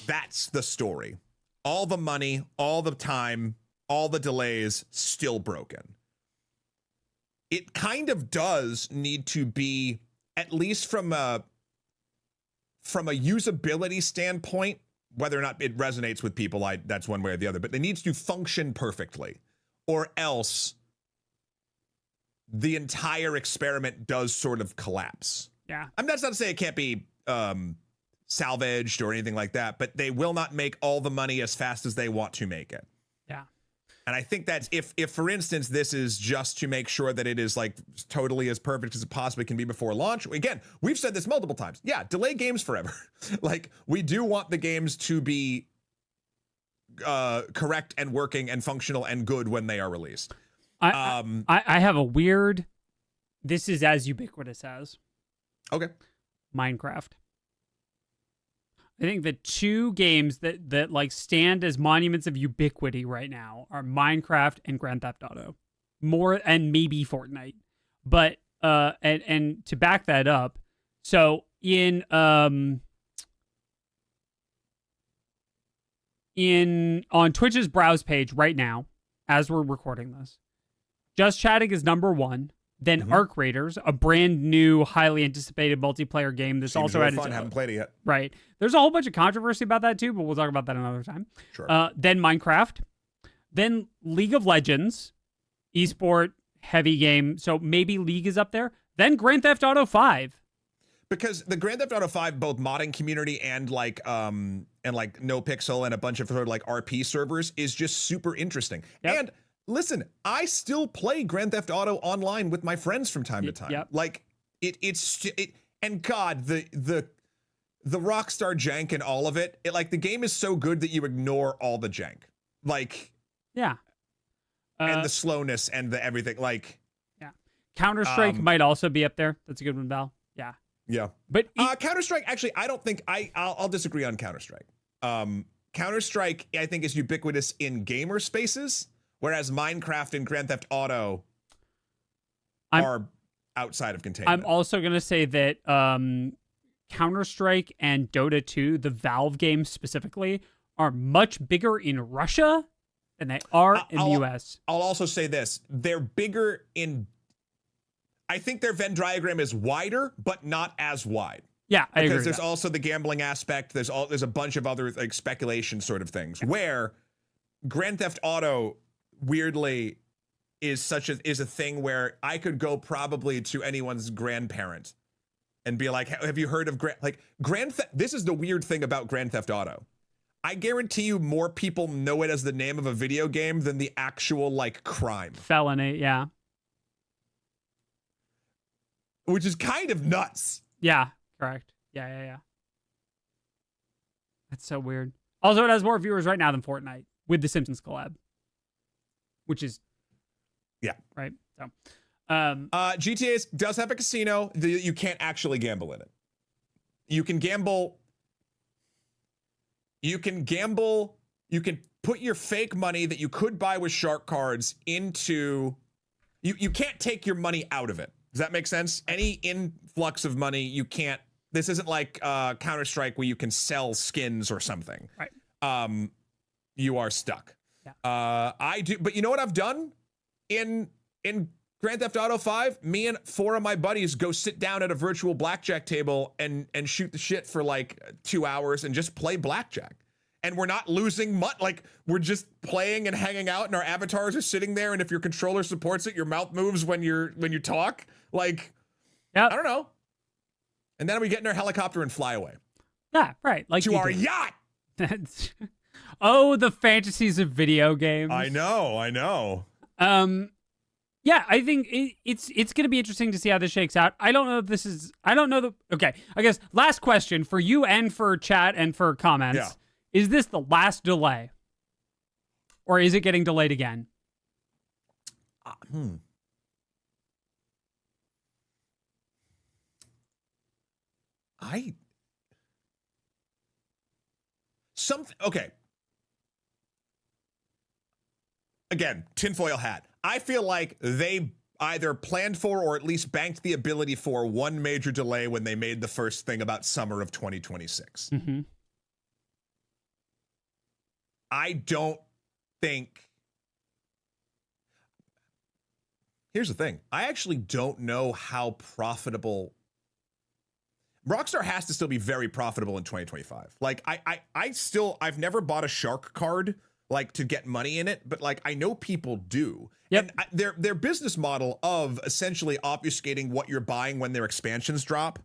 that's the story. All the money, all the time, all the delays, still broken. It kind of does need to be, at least from a usability standpoint, whether or not it resonates with people, that's one way or the other, but it needs to function perfectly, or else the entire experiment does sort of collapse. Yeah. I mean, that's not to say it can't be salvaged or anything like that, but they will not make all the money as fast as they want to make it. Yeah. And I think that's if for instance, this is just to make sure that it is like totally as perfect as it possibly can be before launch. Again, we've said this multiple times. Yeah, delay games forever. Like, we do want the games to be correct and working and functional and good when they are released. I have a weird, this is as ubiquitous as. Okay. Minecraft. I think the two games that like stand as monuments of ubiquity right now are Minecraft and Grand Theft Auto. More, and maybe Fortnite. But and to back that up, so on Twitch's browse page right now, as we're recording this, Just Chatting is number 1. Then Arc Raiders, a brand new, highly anticipated multiplayer game that's also really fun. Haven't played it yet. Right. There's a whole bunch of controversy about that too, but we'll talk about that another time. Sure. Then Minecraft. Then League of Legends, esport, heavy game. So maybe League is up there. Then Grand Theft Auto 5. Because the Grand Theft Auto 5, both modding community and like NoPixel and a bunch of sort of like RP servers is just super interesting. Yep. And listen, I still play Grand Theft Auto online with my friends from time to time. Yep. Like it's and God, the Rockstar jank and all of it, like the game is so good that you ignore all the jank. like Yeah. and the slowness and the everything. Like, yeah, Counter-Strike might also be up there. That's a good one, Val. Yeah. Yeah. But Counter-Strike, actually, I don't think I'll disagree on Counter-Strike. Counter-Strike, I think, is ubiquitous in gamer spaces, whereas Minecraft and Grand Theft Auto are outside of containment. I'm also going to say that Counter-Strike and Dota 2, the Valve games specifically, are much bigger in Russia than they are in the US. I'll also say this. They're bigger in... I think their Venn diagram is wider, but not as wide. Yeah, I agree. Because there's also the gambling aspect. There's a bunch of other like speculation sort of things. Yeah. Where Grand Theft Auto weirdly is a thing where I could go probably to anyone's grandparent and be like, "Have you heard of This is the weird thing about Grand Theft Auto. I guarantee you more people know it as the name of a video game than the actual like crime. Felony, yeah. Which is kind of nuts. Yeah. Correct. Yeah. That's so weird. Also, it has more viewers right now than Fortnite with the Simpsons collab, which is, yeah, right. So, GTA does have a casino. You can't actually gamble in it. You can gamble. You can put your fake money that you could buy with shark cards into. You can't take your money out of it. Does that make sense? Any influx of money, you can't. This isn't like Counter-Strike where you can sell skins or something. Right. You are stuck. Yeah. I do, but you know what I've done in Grand Theft Auto 5? Me and 4 of my buddies go sit down at a virtual blackjack table and shoot the shit for like 2 hours and just play blackjack. And we're not losing much. Like, we're just playing and hanging out, and our avatars are sitting there. And if your controller supports it, your mouth moves when you talk. Like, yep. I don't know. And then we get in our helicopter and fly away. Yeah, right. Like to our yacht. Oh, the fantasies of video games. I know. Yeah, I think it's going to be interesting to see how this shakes out. I don't know if this is. Okay, I guess last question for you and for chat and for comments. Yeah. Is this the last delay? Or is it getting delayed again? Okay. Again, tinfoil hat. I feel like they either planned for or at least banked the ability for one major delay when they made the first thing about summer of 2026. Mm-hmm. I don't think... Here's the thing. I actually don't know how profitable... Rockstar has to still be very profitable in 2025. Like, I've never bought a shark card, like, to get money in it, but, like, I know people do. Yep. And their business model of essentially obfuscating what you're buying when their expansions drop,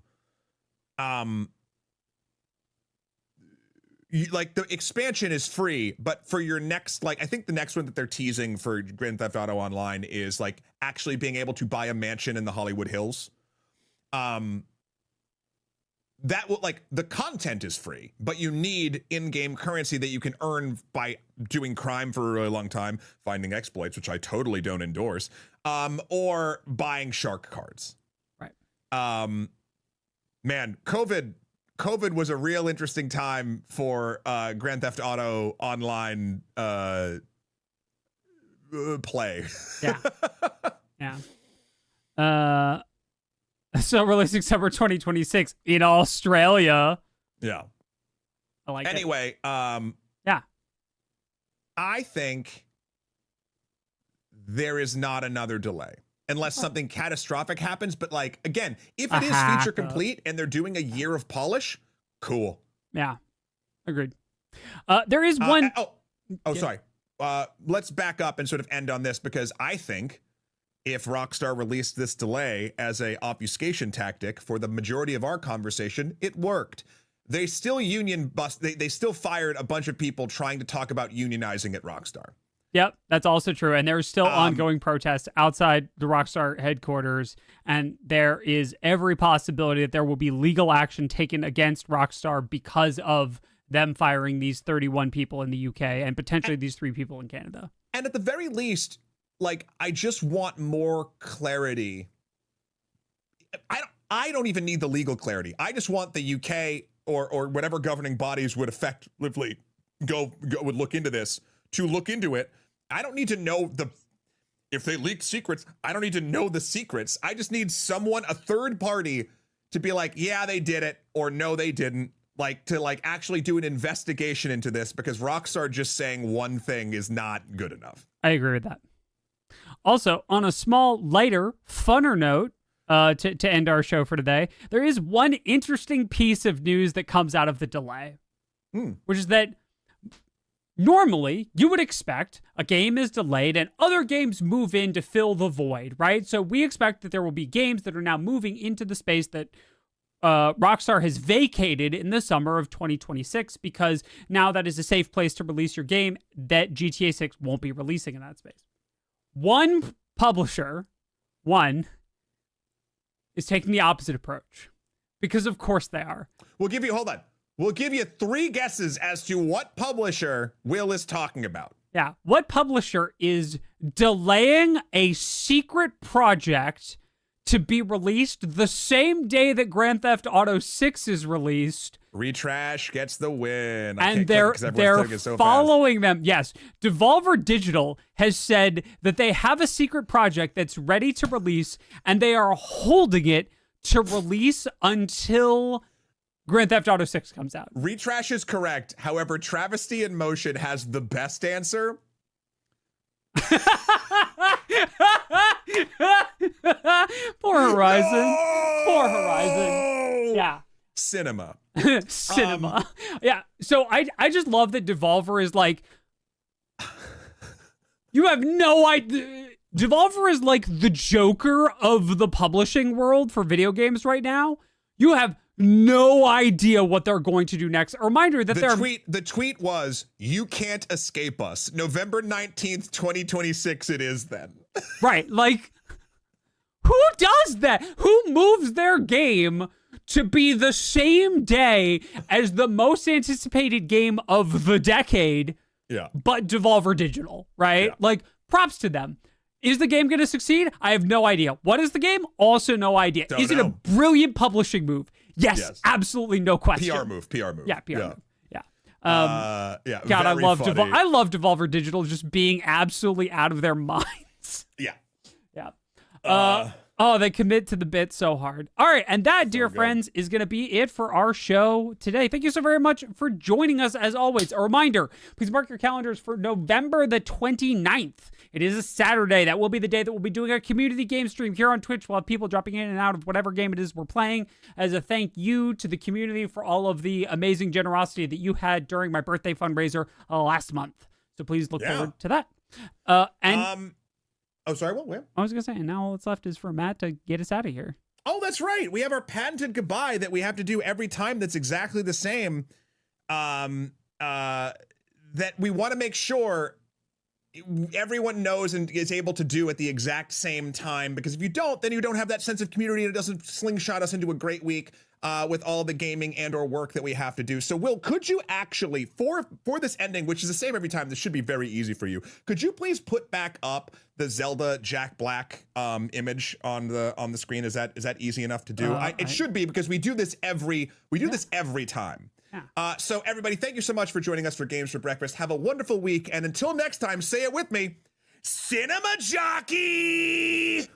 like, the expansion is free, but for your next, like, I think the next one that they're teasing for Grand Theft Auto Online is, like, actually being able to buy a mansion in the Hollywood Hills. That will, like, the content is free, but you need in-game currency that you can earn by doing crime for a really long time, finding exploits, which I totally don't endorse, or buying shark cards. Right. Man, COVID was a real interesting time for Grand Theft Auto Online play. Yeah. Yeah. So releasing summer 2026 in Australia. Yeah. I like it. Anyway, yeah. I think there is not another delay unless something catastrophic happens. But, like, again, if it is feature complete and they're doing a year of polish, cool. Yeah. Agreed. There is one. Sorry. Let's back up and sort of end on this, because I think if Rockstar released this delay as a obfuscation tactic for the majority of our conversation, it worked. They still they still fired a bunch of people trying to talk about unionizing at Rockstar. Yep, that's also true. And there are still ongoing protests outside the Rockstar headquarters. And there is every possibility that there will be legal action taken against Rockstar because of them firing these 31 people in the UK and potentially these 3 people in Canada. And at the very least, like, I just want more clarity. I don't even need the legal clarity. I just want the UK or whatever governing bodies would effectively would look into this to look into it. I don't need to know if they leak secrets. I don't need to know the secrets. I just need someone, a third party, to be like, yeah, they did it, or no, they didn't. Like, to like actually do an investigation into this, because Rockstar just saying one thing is not good enough. I agree with that. Also, on a small, lighter, funner note, to end our show for today, there is one interesting piece of news that comes out of the delay, which is that normally you would expect a game is delayed and other games move in to fill the void, right? So we expect that there will be games that are now moving into the space that Rockstar has vacated in the summer of 2026, because now that is a safe place to release your game that GTA 6 won't be releasing in that space. One publisher, is taking the opposite approach, because of course they are. We'll give you 3 guesses as to what publisher Will is talking about. Yeah. What publisher is delaying a secret project to be released the same day that Grand Theft Auto 6 is released? Retrash gets the win. And they're following them. Yes. Devolver Digital has said that they have a secret project that's ready to release, and they are holding it to release until Grand Theft Auto 6 comes out. Retrash is correct. However, Travesty in Motion has the best answer. Poor Horizon. No! Poor Horizon. Yeah. Cinema. Cinema. Yeah. So I just love that Devolver is like, you have no idea. Devolver is like the Joker of the publishing world for video games right now. You have no idea what they're going to do next. A reminder that the tweet was, "You can't escape us. November 19th, 2026 it is then." Right. Like, who does that? Who moves their game to be the same day as the most anticipated game of the decade? Yeah. But Devolver Digital, right? Yeah. Like, props to them. Is the game going to succeed? I have no idea. What is the game? Also no idea. Is it a brilliant publishing move? Yes, absolutely, no question. PR move. Yeah, PR move. Yeah. Yeah. God, I love Devolver. I love Devolver Digital just being absolutely out of their minds. Yeah. Yeah. They commit to the bit so hard. All right, and that, dear friends, is going to be it for our show today. Thank you so very much for joining us, as always. A reminder, please mark your calendars for November the 29th. It is a Saturday. That will be the day that we'll be doing a community game stream here on Twitch. We'll have people dropping in and out of whatever game it is we're playing, as a thank you to the community for all of the amazing generosity that you had during my birthday fundraiser last month. So please look forward to that. Oh, sorry, what? Where? I was going to say, and now all that's left is for Matt to get us out of here. Oh, that's right. We have our patented goodbye that we have to do every time that's exactly the same. That we want to make sure everyone knows and is able to do at the exact same time, because if you don't, then you don't have that sense of community, and it doesn't slingshot us into a great week with all the gaming and or work that we have to do. So Will, could you actually, for this ending, which is the same every time, this should be very easy for you, could you please put back up the Zelda Jack Black image on the screen? Is that easy enough to do? It should be, because we do this every time. Yeah. So everybody, thank you so much for joining us for Games for Breakfast. Have a wonderful week, and until next time, say it with me, Cinema Jockey!